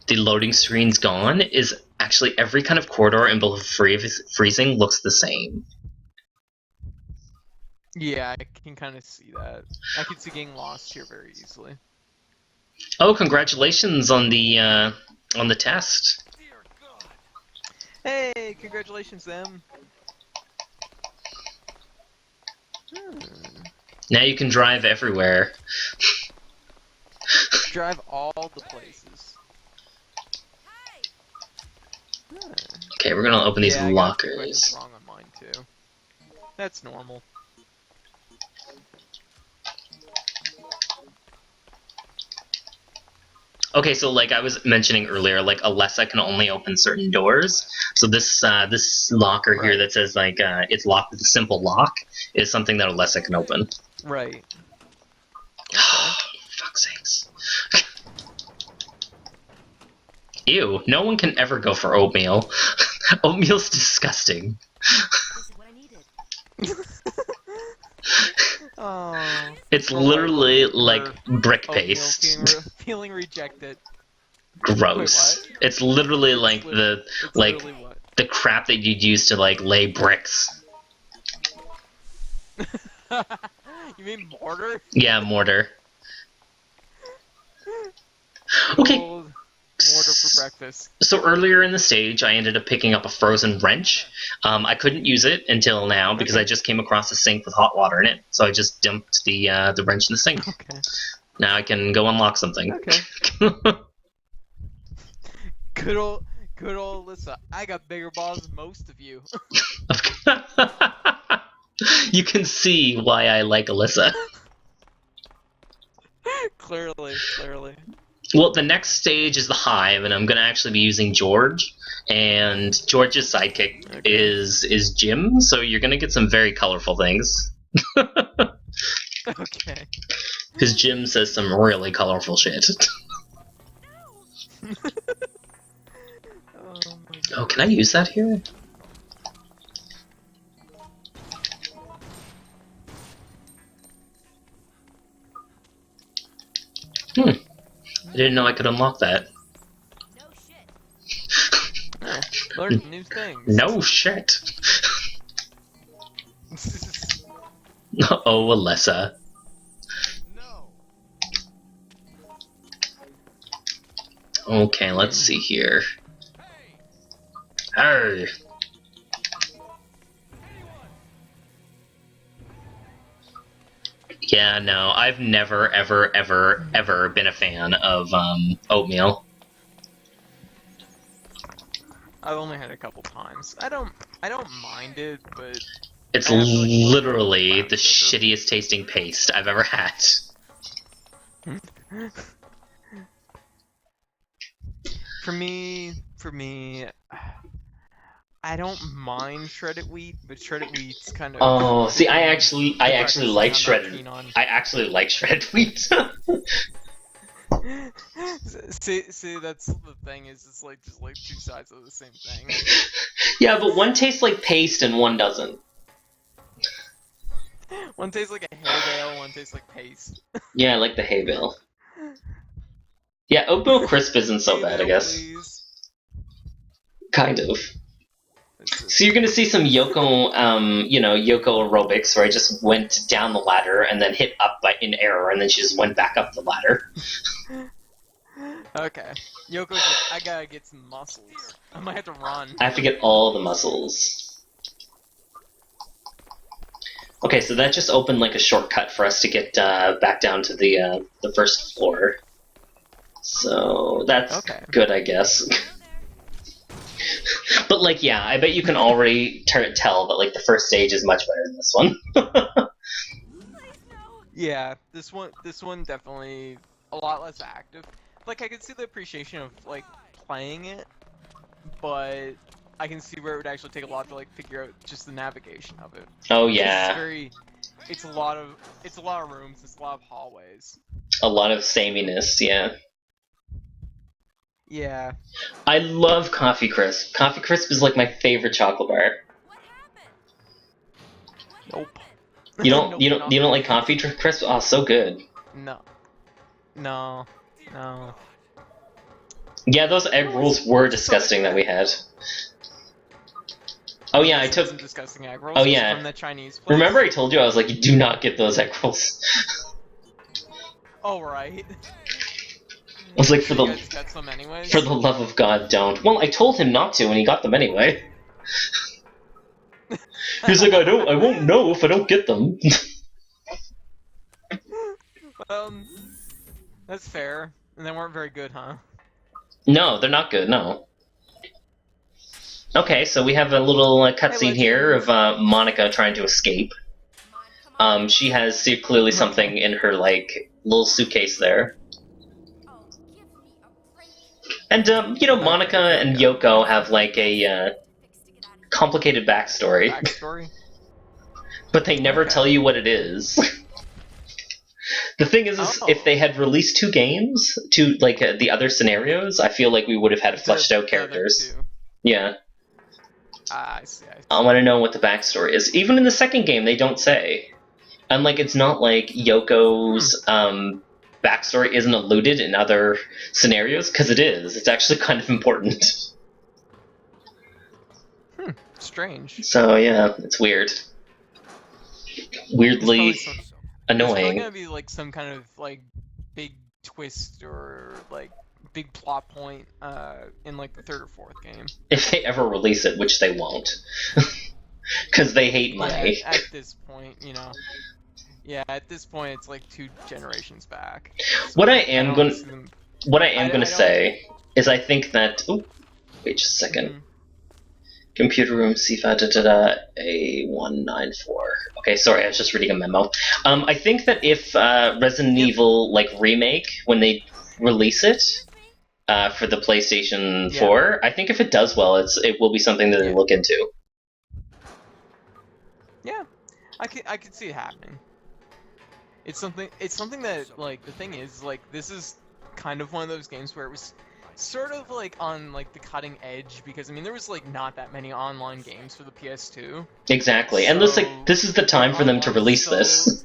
the loading screens gone is actually every kind of corridor in both freezing looks the same. Yeah, I can kind of see that. I could see getting lost here very easily. Oh, congratulations on the test. Dear God. Hey, congratulations, them. Now you can drive everywhere. Drive all the places. Okay, we're gonna open these yeah, I got the questions lockers. wrong on mine too. That's normal. Okay, so like I was mentioning earlier, like Alessa can only open certain doors. So this locker here Right. that says like it's locked with a simple lock is something that Alessa can open. Right. Fuck's sakes. Ew, no one can ever go for oatmeal. Oatmeal's disgusting. This is what I needed. Oh. It's Oh, literally or like brick oatmeal paste. feeling rejected. Gross. Wait, what? It's literally like It's like literally what? the crap that you'd use to like lay bricks. You mean mortar? Yeah, mortar. Okay. Old mortar for breakfast. So earlier in the stage, I ended up picking up a frozen wrench. I couldn't use it until now because I just came across a sink with hot water in it. So I just dumped the wrench in the sink. Okay. Now I can go unlock something. Okay. Good Good old Alyssa. I got bigger balls than most of you. You can see why I like Alyssa. Clearly. Well, the next stage is the Hive, and I'm gonna actually be using George. And George's sidekick is Jim, so you're gonna get some very colorful things. Okay. Because Jim says some really colorful shit. Oh my god. Oh, can I use that here? I didn't know I could unlock that. No shit. Learn new things. No shit. Oh, Alyssa. No. Okay, let's see here. Hey! Yeah, no, I've never, ever, ever, ever been a fan of oatmeal. I've only had it a couple times. I don't mind it, but It's I have, like, literally brown the sugar. shittiest tasting paste I've ever had. For me, I don't mind shredded wheat, but shredded wheat's kind of. Oh, see, I actually like I'm not shredded. keen on. I actually like shredded wheat. See, that's the thing. Is it's like just like two sides of the same thing. Yeah, but one tastes like paste and one doesn't. One tastes like a hay bale, one tastes like paste. Yeah, I like the hay bale. Yeah, oatmeal crisp isn't so Hay bad, I bale, guess. please. Kind of. That's it. So you're gonna see some Yoko, Yoko aerobics where I just went down the ladder and then hit up in error, and then she just went back up the ladder. Okay. Yoko's like, I gotta get some muscles. I might have to run. I have to get all the muscles. Okay, so that just opened like a shortcut for us to get back down to the first floor. So that's Okay. good, I guess. But like, yeah, I bet you can already tell that like the first stage is much better than this one. Yeah, this one definitely a lot less active. Like I can see the appreciation of like playing it, but I can see where it would actually take a lot to like figure out just the navigation of it. Oh It's yeah, it's a lot of rooms, it's a lot of hallways. a lot of sameness. Yeah, Yeah. I love Coffee Crisp. Coffee Crisp is like my favorite chocolate bar. What happened? Nope. You don't Nope, you don't not you don't really. like Coffee Crisp? Oh, so good. No. Yeah, those egg rolls were disgusting that we had. Oh yeah, I Some took. disgusting egg rolls Oh, yeah. from the Chinese place. Remember I told you I was like, you do not get those egg rolls. Oh right. I was like, for You the guys got some anyways. love of God, don't. Well, I told him not to, and he got them anyway. He's like, I won't know if I don't get them. That's fair. And they weren't very good, huh? No, they're not good. No. Okay, so we have a little cutscene here of Monica trying to escape. Come on. She has clearly something in her like little suitcase there, Oh, give me a break. and Monica and Yoko have like a Fix to get out of here. complicated backstory, Backstory. but they never Okay. tell you what it is. The thing is Oh. if they had released two games to like the other scenarios, I feel like we would have had fleshed out The other characters. two. Yeah, I see. I want to know what the backstory is. Even in the second game, they don't say. And like, it's not like Yoko's backstory isn't alluded in other scenarios, because it is. It's actually kind of important. Strange. So yeah, it's weird. Weirdly There's probably annoying. gonna be like some kind of like big twist or like big plot point in like the third or fourth game. If they ever release it, which they won't. Because they hate money. Yeah, at this point, Yeah, at this point it's like 2 generations back. What I So am don't going see them- what I am I going to don't- say is I think that Wait just a second. Mhm. Computer room CFA A194. Okay, sorry, I was just reading a memo. I think that if Resident Yep. Evil like remake, when they release it Excuse me? for the PlayStation Yeah. 4, I think if it does well, it will be something that they Yeah. look into. Yeah, I could see it happening. It's something that, like, the thing is, like, this is kind of one of those games where it was sort of like on like the cutting edge, because I mean there was like not that many online games for the PS2. Exactly, and this So, this is the time for them to online release so- this.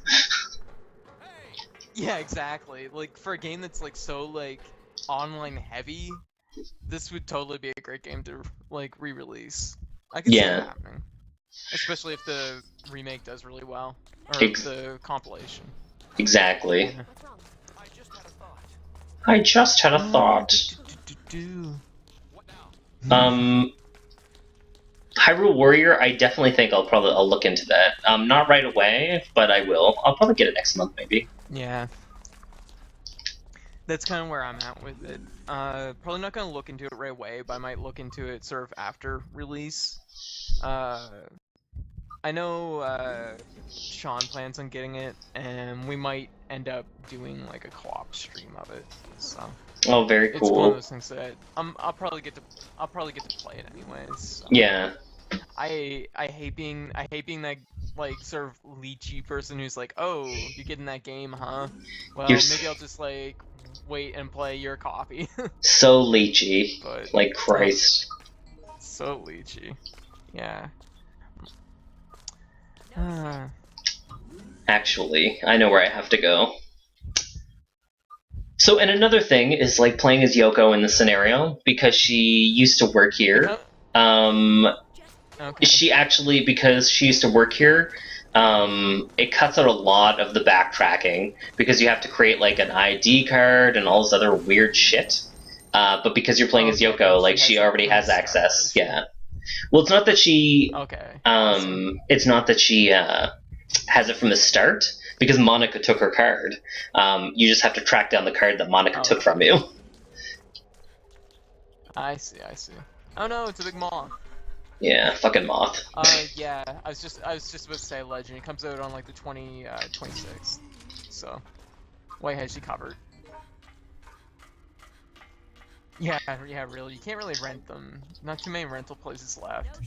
Yeah, exactly. Like for a game that's like so like online heavy, this would totally be a great game to like re-release. I can see it Yeah. happening, especially if the remake does really well, or Ex- the compilation. Exactly. Yeah. What's wrong? I just had a thought. I just had a thought. What now? Hyrule Warrior, I definitely think I'll look into that. Not right away, but I will. I'll probably get it next month, maybe. Yeah. That's kind of where I'm at with it. Probably not gonna look into it right away, but I might look into it sort of after release. I know Sean plans on getting it, and we might end up doing like a co-op stream of it. So Oh, very it's one of cool. those things that I'll probably get to play it anyways. So. Yeah. I hate being that like sort of leechy person who's like, oh, you're getting that game, huh? Well, You're maybe I'll just like wait and play your copy. So leechy. But Like Christ. so leechy, yeah. Actually, I know where I have to go. So, and another thing is like playing as Yoko in the scenario, because she used to work here. Okay. She actually, because she used to work here, it cuts out a lot of the backtracking, because you have to create like an ID card and all this other weird shit. But because you're playing as Okay, Yoko, like she she has already has that access. established. Yeah. Well, it's not that she. Okay. It's not that she has it from the start, because Monica took her card. You just have to track down the card that Monica took from you. I see. Oh no, it's a big moth. Yeah, fucking moth. Yeah, I was just about to say Legend. It comes out on like the 26th. So, White has she covered. Yeah, really. You can't really rent them. Not too many rental places left.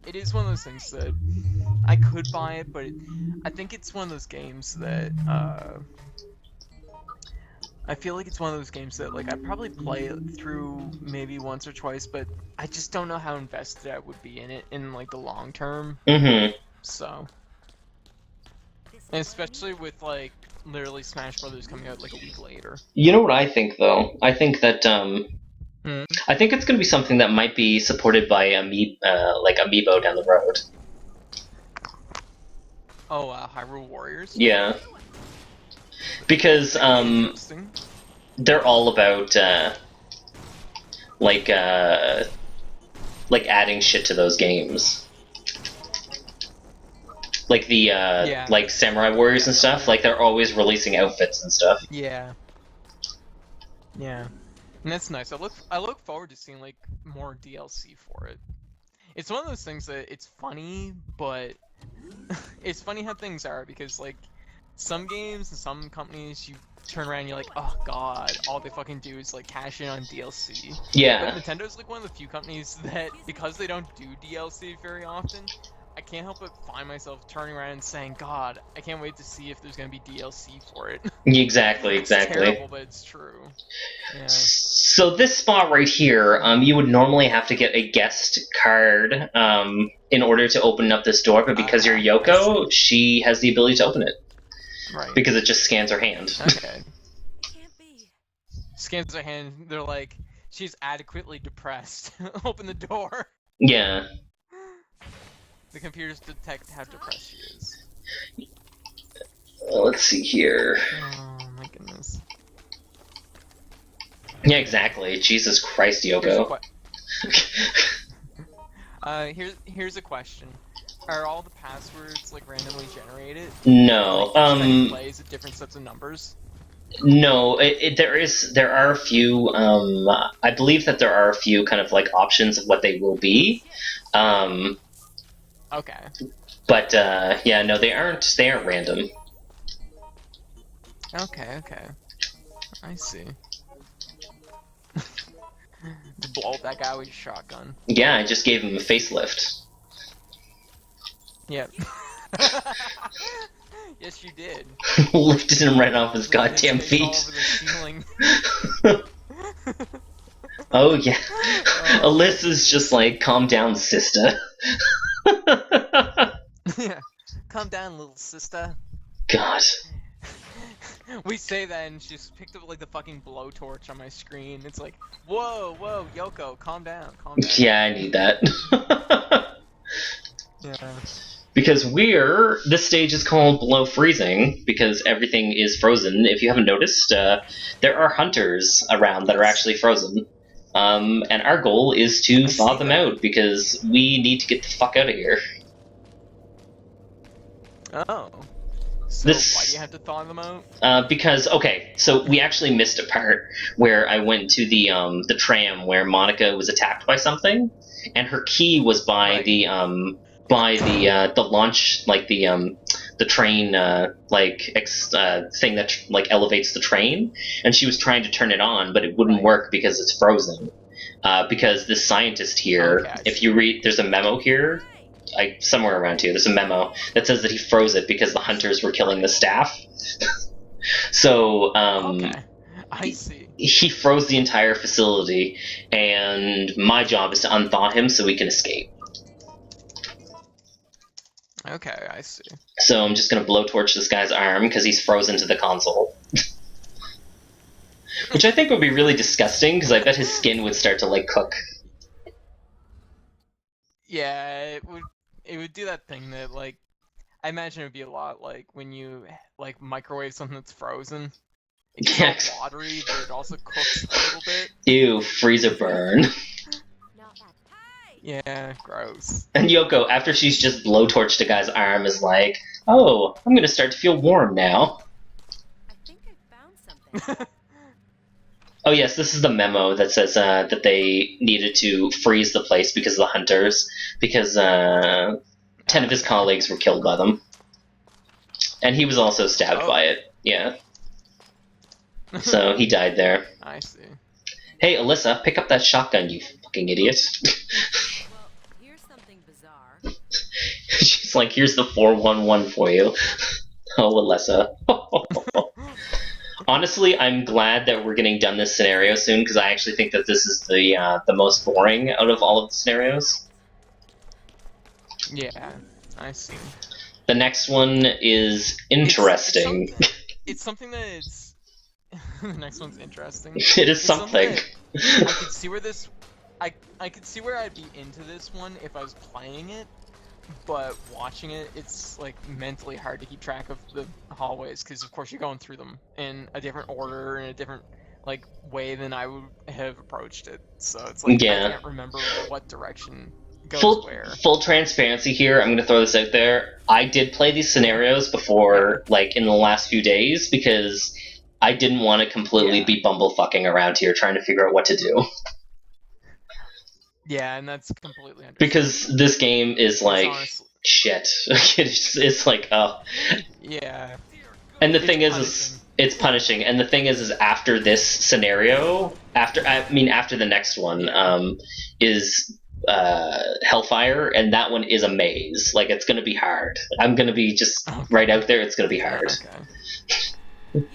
It is one of those things that I could buy it, but I think it's one of those games that I feel like it's one of those games that like I'd probably play it through maybe once or twice, but I just don't know how invested I would be in it in like the long term. Mm-hmm. So, and especially with like literally Smash Brothers coming out like a week later. You know what I think, though? I think that Hmm. I think it's going to be something that might be supported by like Amiibo down the road. Oh, Hyrule Warriors. Yeah. Because Interesting. they're all about like adding shit to those games. Like the Yeah. like Samurai Warriors and stuff. Like they're always releasing outfits and stuff. Yeah. Yeah. And that's nice. I look forward to seeing like more DLC for it. It's one of those things that it's funny, but it's funny how things are, because like some games and some companies you turn around and you're like, oh god, all they fucking do is like cash in on DLC. But Yeah. Nintendo's like one of the few companies that, because they don't do DLC very often, I can't help but find myself turning around and saying, God, I can't wait to see if there's gonna be DLC for it. Exactly. It's Exactly. terrible, but it's true. Yeah. So this spot right here, you would normally have to get a guest card in order to open up this door, but because you're I Yoko, she has the ability to open it Right. because it just scans her hand. Okay. Can't be. Scans her hand, they're like, she's adequately depressed. Open the door. Yeah. The computers detect how depressed she is. Let's see here. Oh my goodness. Yeah, exactly. Jesus Christ, Here's a, Yoko. here's a question. Are all the passwords like randomly generated? No. Like, each time you play, is it different sets of numbers? No, there are a few. I believe that there are a few kind of like options of what they will be. Um, Okay. but yeah, no, they aren't. They aren't random. Okay. I see. Just blow up that guy with your shotgun. Yeah, I just gave him a facelift. Yep. Yes, you did. Lifted him right off his His goddamn face all feet. over the ceiling. Oh yeah. Alyssa's just like, calm down, sister. Yeah. Calm down, little sister. God. We say that and she just picked up like the fucking blowtorch on my screen. It's like, whoa, Yoko, calm down. Yeah, I need that. Yeah. Because this stage is called below freezing because everything is frozen. If you haven't noticed, there are hunters around that are actually frozen. And our goal is to thaw them out because we need to get the fuck out of here. Oh. So why do you have to thaw them out? Because okay, so we actually missed a part where I went to the tram where Monica was attacked by something, and her key was by Right. the launch, like the train thing that like elevates the train, and she was trying to turn it on, but it wouldn't Right. work because it's frozen. Because this scientist here, Okay, I if see. you read, there's a memo here. Somewhere around here, there's a memo that says that he froze it because the hunters were killing the staff. So, Okay. I see. he froze the entire facility, and my job is to unthaw him so we can escape. Okay, I see. So I'm just gonna blowtorch this guy's arm because he's frozen to the console. Which I think would be really disgusting because I bet his skin would start to like cook. Yeah, it would do that thing that like I imagine it would be a lot like when you like microwave something that's frozen. It gets all watery, but it also cooks a little bit. Ew, freezer burn. Not bad. Hey! Yeah, gross. And Yoko, after she's just blowtorched a guy's arm, is like, oh, I'm gonna start to feel warm now. I think I found something. Oh yes, this is the memo that says that they needed to freeze the place because of the hunters, because 10 of his colleagues were killed by them. And he was also stabbed by it, yeah. So he died there. I see. Hey, Alyssa, pick up that shotgun, you fucking idiot. Well, here's something bizarre. She's like, here's the 411 for you. Oh, Alyssa. Honestly, I'm glad that we're getting done this scenario soon, because I actually think that this is the most boring out of all of the scenarios. Yeah, I see. The next one is interesting. It's something that it's. The next one's interesting. It is It's something. that I could see where this. I could see where I'd be into this one if I was playing it, but watching it, it's like mentally hard to keep track of the hallways because of course you're going through them in a different order in a different like way than I would have approached it. So it's like Yeah. I can't remember what direction goes where. Full transparency here, I'm going to throw this out there. I did play these scenarios before, like, in the last few days, because I didn't want to completely be bumblefucking around here trying to figure out what to do. Yeah, and that's completely understandable. Because this game is, like, honestly- shit. It's like, oh. Yeah. And the It's thing is punishing. it's punishing. And the thing is after this scenario, after the next one, is Hellfire, and that one is a maze. Like, it's gonna be hard. I'm gonna be just right out there, it's gonna be hard. Okay.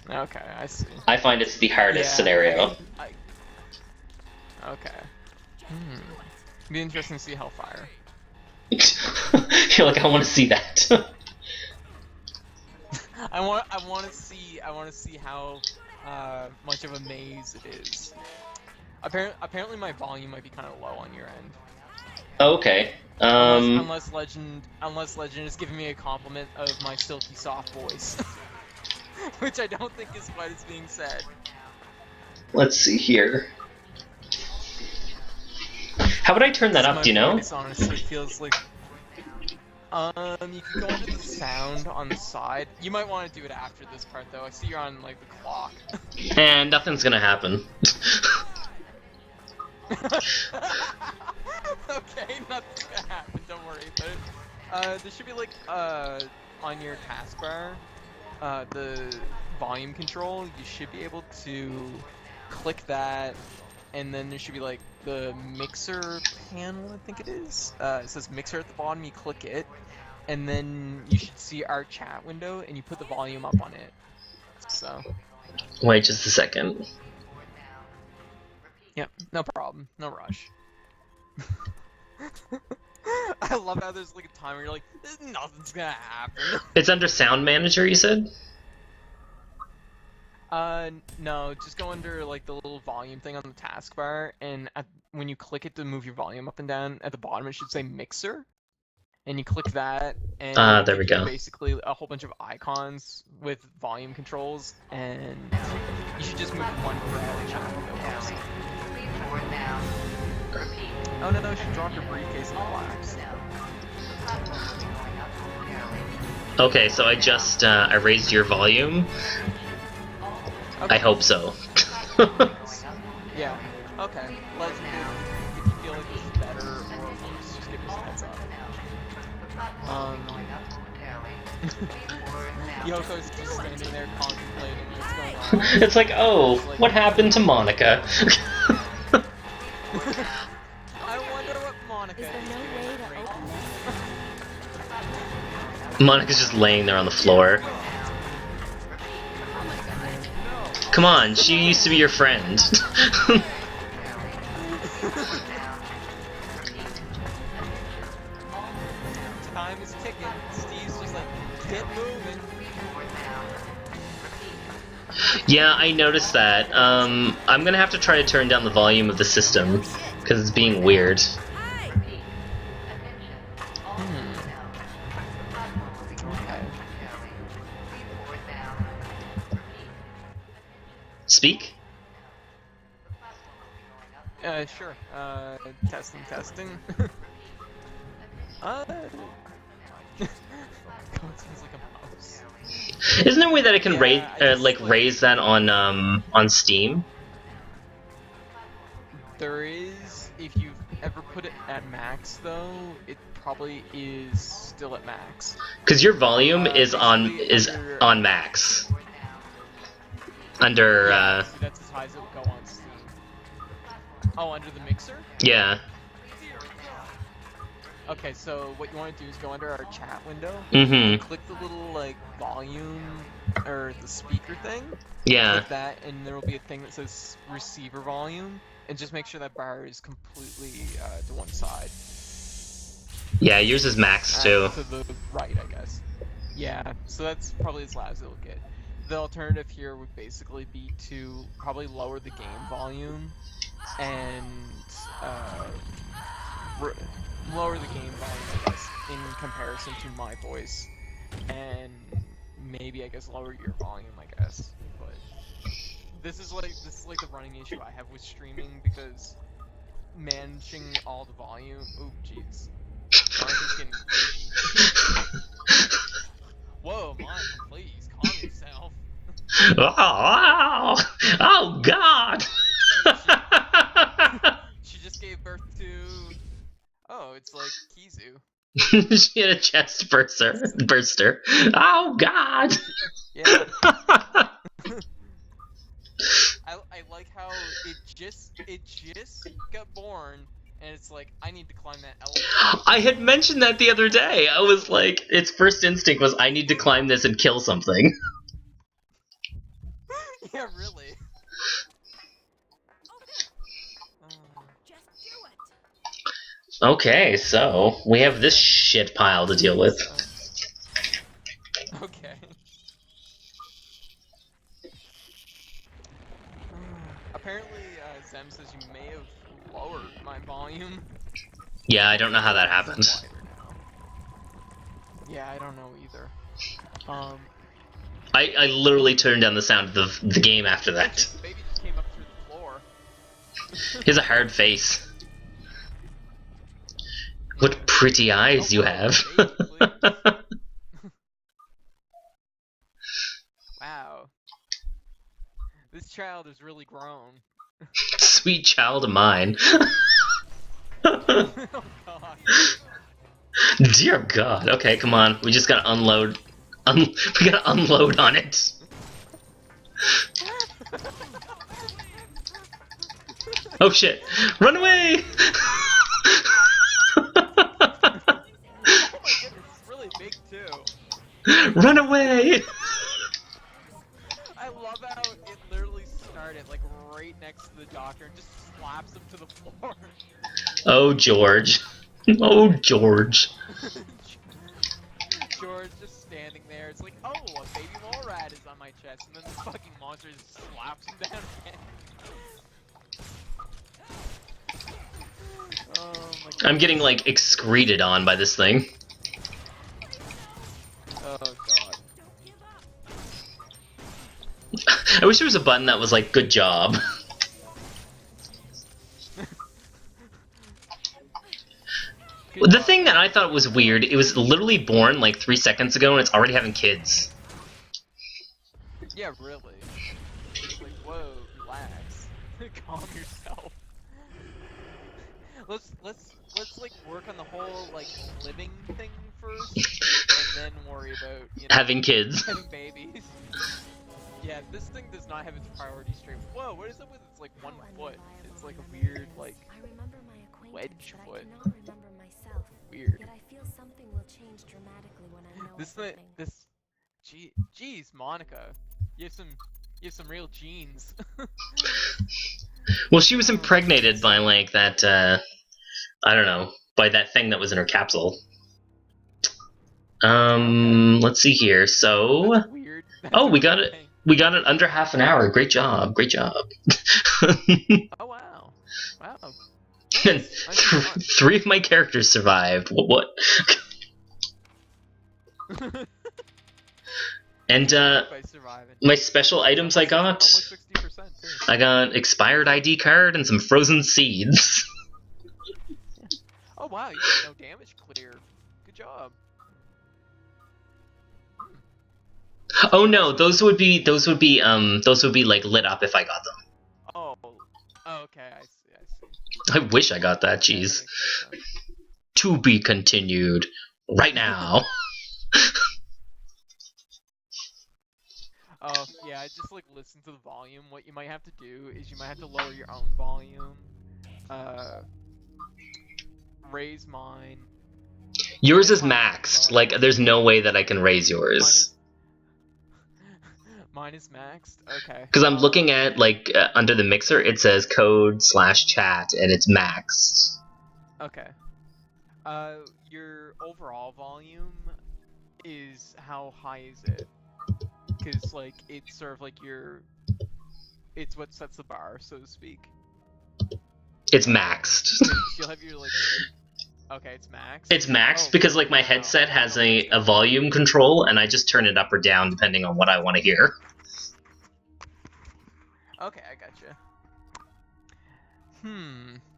Okay, I see. I find it's the hardest Yeah, scenario. Okay. Be interesting to see Hellfire. You're like, I want to see that. I want to see how much of a maze it is. Apparently my volume might be kind of low on your end. Okay. Unless Legend is giving me a compliment of my silky soft voice, which I don't think is what is being said. Let's see here. How would I turn that up? My Do you know? voice honestly feels like You can go under the sound on the side. You might want to do it after this part, though. I see you're on, like, the clock. And nothing's gonna happen. Okay, nothing's gonna happen, don't worry about it. There should be, like, on your taskbar, the volume control, you should be able to click that, and then there should be, like, the mixer panel, I think it is. It says mixer at the bottom, you click it, and then you should see our chat window, and you put the volume up on it. So. Wait just a second. Yep, no problem, no rush. I love how there's like a time where you're like, nothing's gonna happen. It's under Sound Manager, you said? No, just go under like the little volume thing on the taskbar, and when you click it to move your volume up and down, at the bottom it should say mixer. And you click that, and there we go. basically a whole bunch of icons with volume controls, and you should just move one around the chat window. Oh no, she dropped her briefcase and collapsed. Okay, so I just I raised your volume. Okay. I hope so. Yeah. Okay. If you feel like this is better or worse, just give us a heads up. Yoko's just standing there contemplating what's going on. It's like, oh, what happened to Monica? I wonder what Monica Is there no way to open this? Monica's just laying there on the floor. Come on, she used to be your friend. Time is ticking. Steve's just like, get moving. Yeah, I noticed that. I'm gonna have to try to turn down the volume of the system, because it's being weird. Speak? Sure. Testing. God, it sounds like a mouse. Isn't there a way that I can Yeah, raise that on Steam? There is, if you've ever put it at max, though, it probably is still at max. Because your volume is basically under- on max. Under Yeah, so that's as high as it would go on Steam. Oh, under the mixer? yeah. Okay, so what you want to do is go under our chat window, Mm-hmm. click the little, like, volume, or the speaker thing, Yeah. click that, and there will be a thing that says receiver volume, and just make sure that bar is completely to one side. Yeah, yours is max too. To the right, I guess. Yeah, so that's probably as loud as it'll get. The alternative here would basically be to probably lower the game volume and lower the game volume, I guess, in comparison to my voice, and maybe I guess lower your volume, I guess. But this is like the running issue I have with streaming, because managing all the volume. Oh, jeez. Monica's getting crazy. Whoa, Monica, please calm yourself. Oh, oh God! She just gave birth to. Oh, it's like Kizu. She had a chest burster. Oh God! Yeah. I like how it just got born, and it's like, I need to climb that elevator. I had mentioned that the other day. I was like, its first instinct was, I need to climb this and kill something. Yeah, really. Just do it. Okay, so we have this shit pile to deal with. Okay. Apparently, Zem says you may have lowered my volume. Yeah, I don't know how that happened. Yeah, I don't know either. I literally turned down the sound of the game after that. The baby just came up through the floor. He has a hard face. What pretty eyes you have. Baby, please. child is really grown. Sweet child of mine. Oh god. Dear God. Okay, come on. We just gotta unload. We gotta unload on it. Oh shit! Run away! Oh my goodness, it's really big too. Run away! I love how it literally started like right next to the doctor and just slaps him to the floor. Oh George. Oh George. George just standing there. It's like, oh, a baby mole rat is on my chest, and then the fucking monster just slaps him down again. Oh my god. I'm getting like excreted on by this thing. Oh god. I wish there was a button that was like, good job. Good The job. thing that I thought was weird, it was literally born like 3 seconds ago and it's already having kids. Yeah, really. It's like, whoa, relax. Calm yourself. Let's like work on the whole like living thing first, and then worry about Having kids. having babies. Yeah, this thing does not have its priorities straight. Whoa, what is up with its like 1 foot? It's like a weird like I remember my acquaintance, wedge but foot. I cannot remember myself. Weird. Yet I feel something will change dramatically when I know This it's thing, happening. geez, Monica, you have some real genes. Well, she was impregnated by like that, I don't know, by that thing that was in her capsule. Let's see here. So, That's weird. oh, we That's got a it. thing. We got it under half an hour. Great job. Great job. Oh wow, wow. And Nice. Nice and fun. 3 of my characters survived. What? And By surviving. my special items I got. Almost 60% too. I got expired ID card and some frozen seeds. Oh wow, you got no damage clear. Good job. Oh no, those would be like lit up if I got them. Oh, okay, I see. I wish I got that. Yeah, that Jeez. makes sense. To be continued right now. Oh, yeah, I just like listen to the volume. What you might have to do is you might have to lower your own volume. Raise mine. Yours is maxed. Like, there's no way that I can raise yours. Mine is maxed? Okay. Because I'm looking at, like, under the mixer, it says code/chat, and it's maxed. Okay. Your overall volume is, how high is it? Because, like, it's sort of like it's what sets the bar, so to speak. It's maxed. You'll have your, like, okay, it's maxed? It's maxed Oh, because, like, my wow. headset has a volume control, and I just turn it up or down depending on what I want to hear. Okay, I gotcha.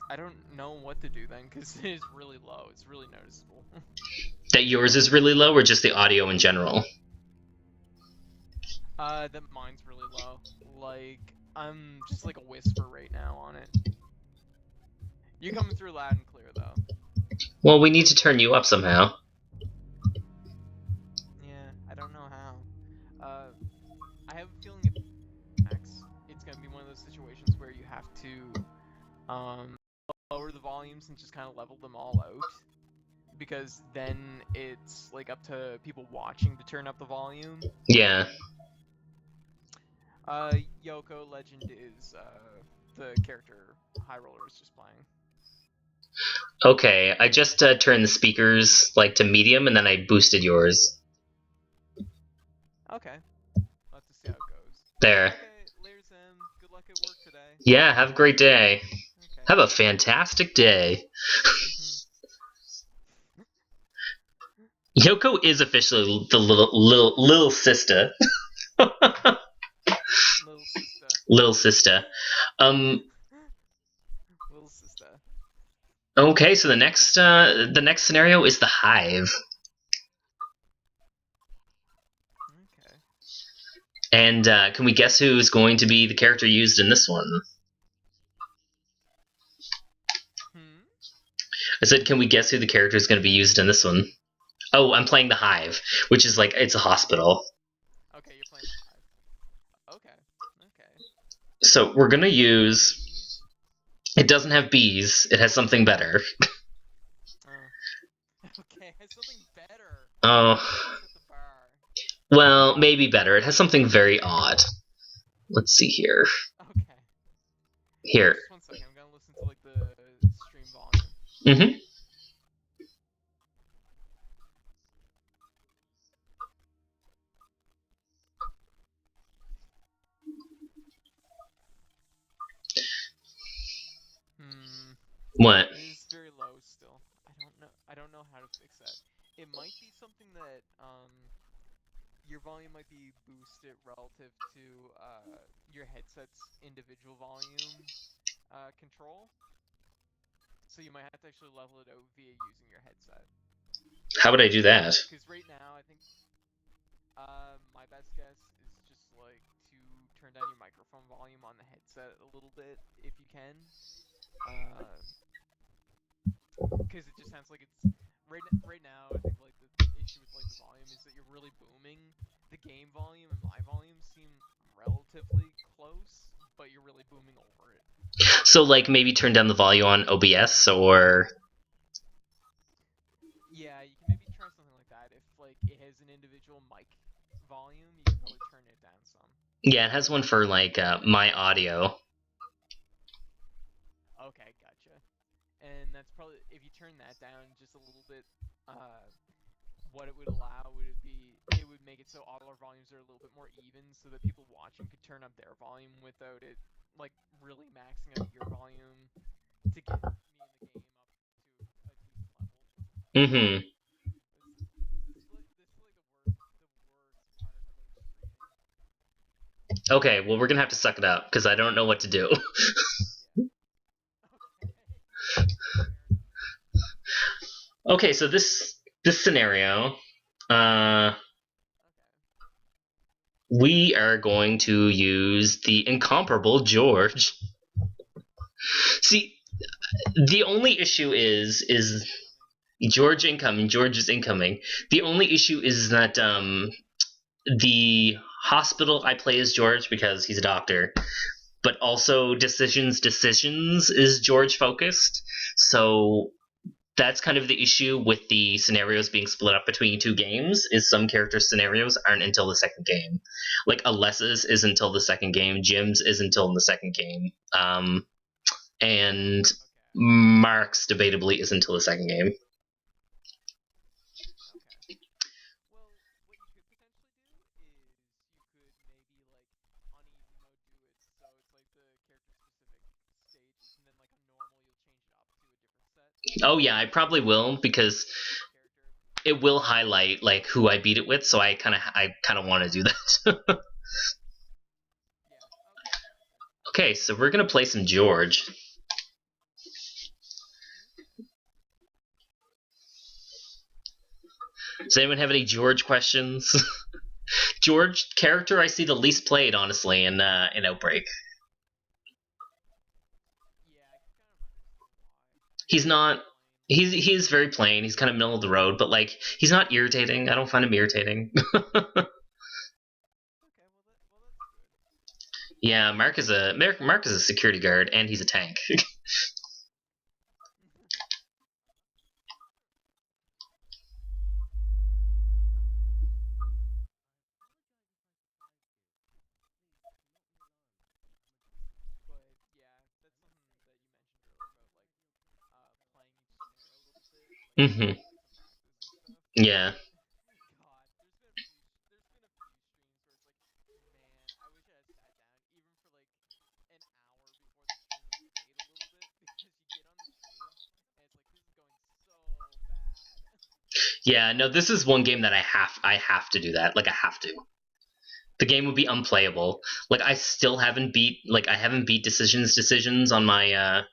I don't know what to do then, because it is really low. It's really noticeable. That yours is really low, or just the audio in general? That mine's really low. Like, I'm just like a whisper right now on it. You're coming through loud and clear, though. Well, we need to turn you up somehow. Yeah, I don't know how. I have a feeling if max, it's gonna be one of those situations where you have to, lower the volumes and just kind of level them all out. Because then it's, like, up to people watching to turn up the volume. Yeah. Yoko Legend is, the character High Roller is just playing. Okay, I just turned the speakers, like, to medium, and then I boosted yours. Okay. We'll have to see how it goes. There. Okay, later, Sam. Good luck at work today. Yeah, have a great day. Okay. Have a fantastic day. Yoko is officially the little sister. Little sister. Little sister. Little sister. Okay, so the next scenario is the Hive. Okay. And can we guess who's going to be the character used in this one? I said, can we guess who the character is going to be used in this one? Oh, I'm playing the Hive, which is like, it's a hospital. Okay, you're playing the Hive. Okay. Okay. So we're going to use... It doesn't have bees. It has something better. Okay, has something better. Oh. Set the bar. Well, maybe better. It has something very odd. Let's see here. Okay. Here. Just 1 second. I'm gonna listen to like the stream volume. Mm-hmm. What? It is very low still. I don't know how to fix that. It might be something that your volume might be boosted relative to your headset's individual volume control. So you might have to actually level it out via using your headset. How would I do that? Because right now, I think my best guess is just like to turn down your microphone volume on the headset a little bit if you can. Because it just sounds like it's right now. I think like the issue with like the volume is that you're really booming. The game volume and my volume seem relatively close, but you're really booming over it. So, like, maybe turn down the volume on OBS, or... Yeah, you can maybe try something like that. If like it has an individual mic volume, you can probably turn it down some. Yeah, it has one for, like, my audio. Okay, gotcha. And that's probably, if you turn that down just a little bit, what it would allow would be, it would make it so all our volumes are a little bit more even, so that people watching could turn up their volume without it, like, really maxing out your volume to get me in the game up to a decent level. Mm-hmm. This is like the worst part about streaming. Okay, well, we're gonna have to suck it up, because I don't know what to do. Okay, so this scenario, we are going to use the incomparable George. See, the only issue is George incoming. George is incoming. The only issue is that the hospital I play as George because he's a doctor, but also decisions is George focused. So that's kind of the issue with the scenarios being split up between 2 games, is some character scenarios aren't until the second game. Like Alessa's is until the second game, Jim's is until the second game, and Mark's debatably is until the second game. Okay. Well, what you could potentially do is you could maybe like on easy mode do it so it's like the character specific stages, and then like on normal you'll change it up to a different set. Oh yeah, I probably will, because it will highlight like who I beat it with, so I kind of want to do that. Okay, so we're gonna play some George. Does anyone have any George questions? George character I see the least played, honestly, in Outbreak. Yeah, I can kind of understand why. He's not. He's very plain. He's kind of middle of the road, but like he's not irritating. I don't find him irritating. Okay, well that's good. Yeah, Mark is a security guard, and he's a tank. But yeah, that's something that you mentioned earlier about like playing each scenario a little bit. Like, Mm-hmm. some practice and stuff. Yeah. God, there's been a few streams where it's like, man, I wish I had sat down even for like an hour before the stream was made a little bit, because you get on the stream and it's like, this is going so bad. Yeah, no, this is one game that I have to do that. Like I have to. The game would be unplayable. Like I still haven't beat decisions on my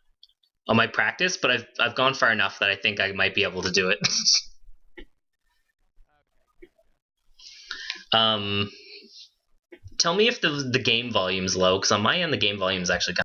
practice, but I've gone far enough that I think I might be able to do it. tell me if the game volume's low, because on my end the game volume's actually kind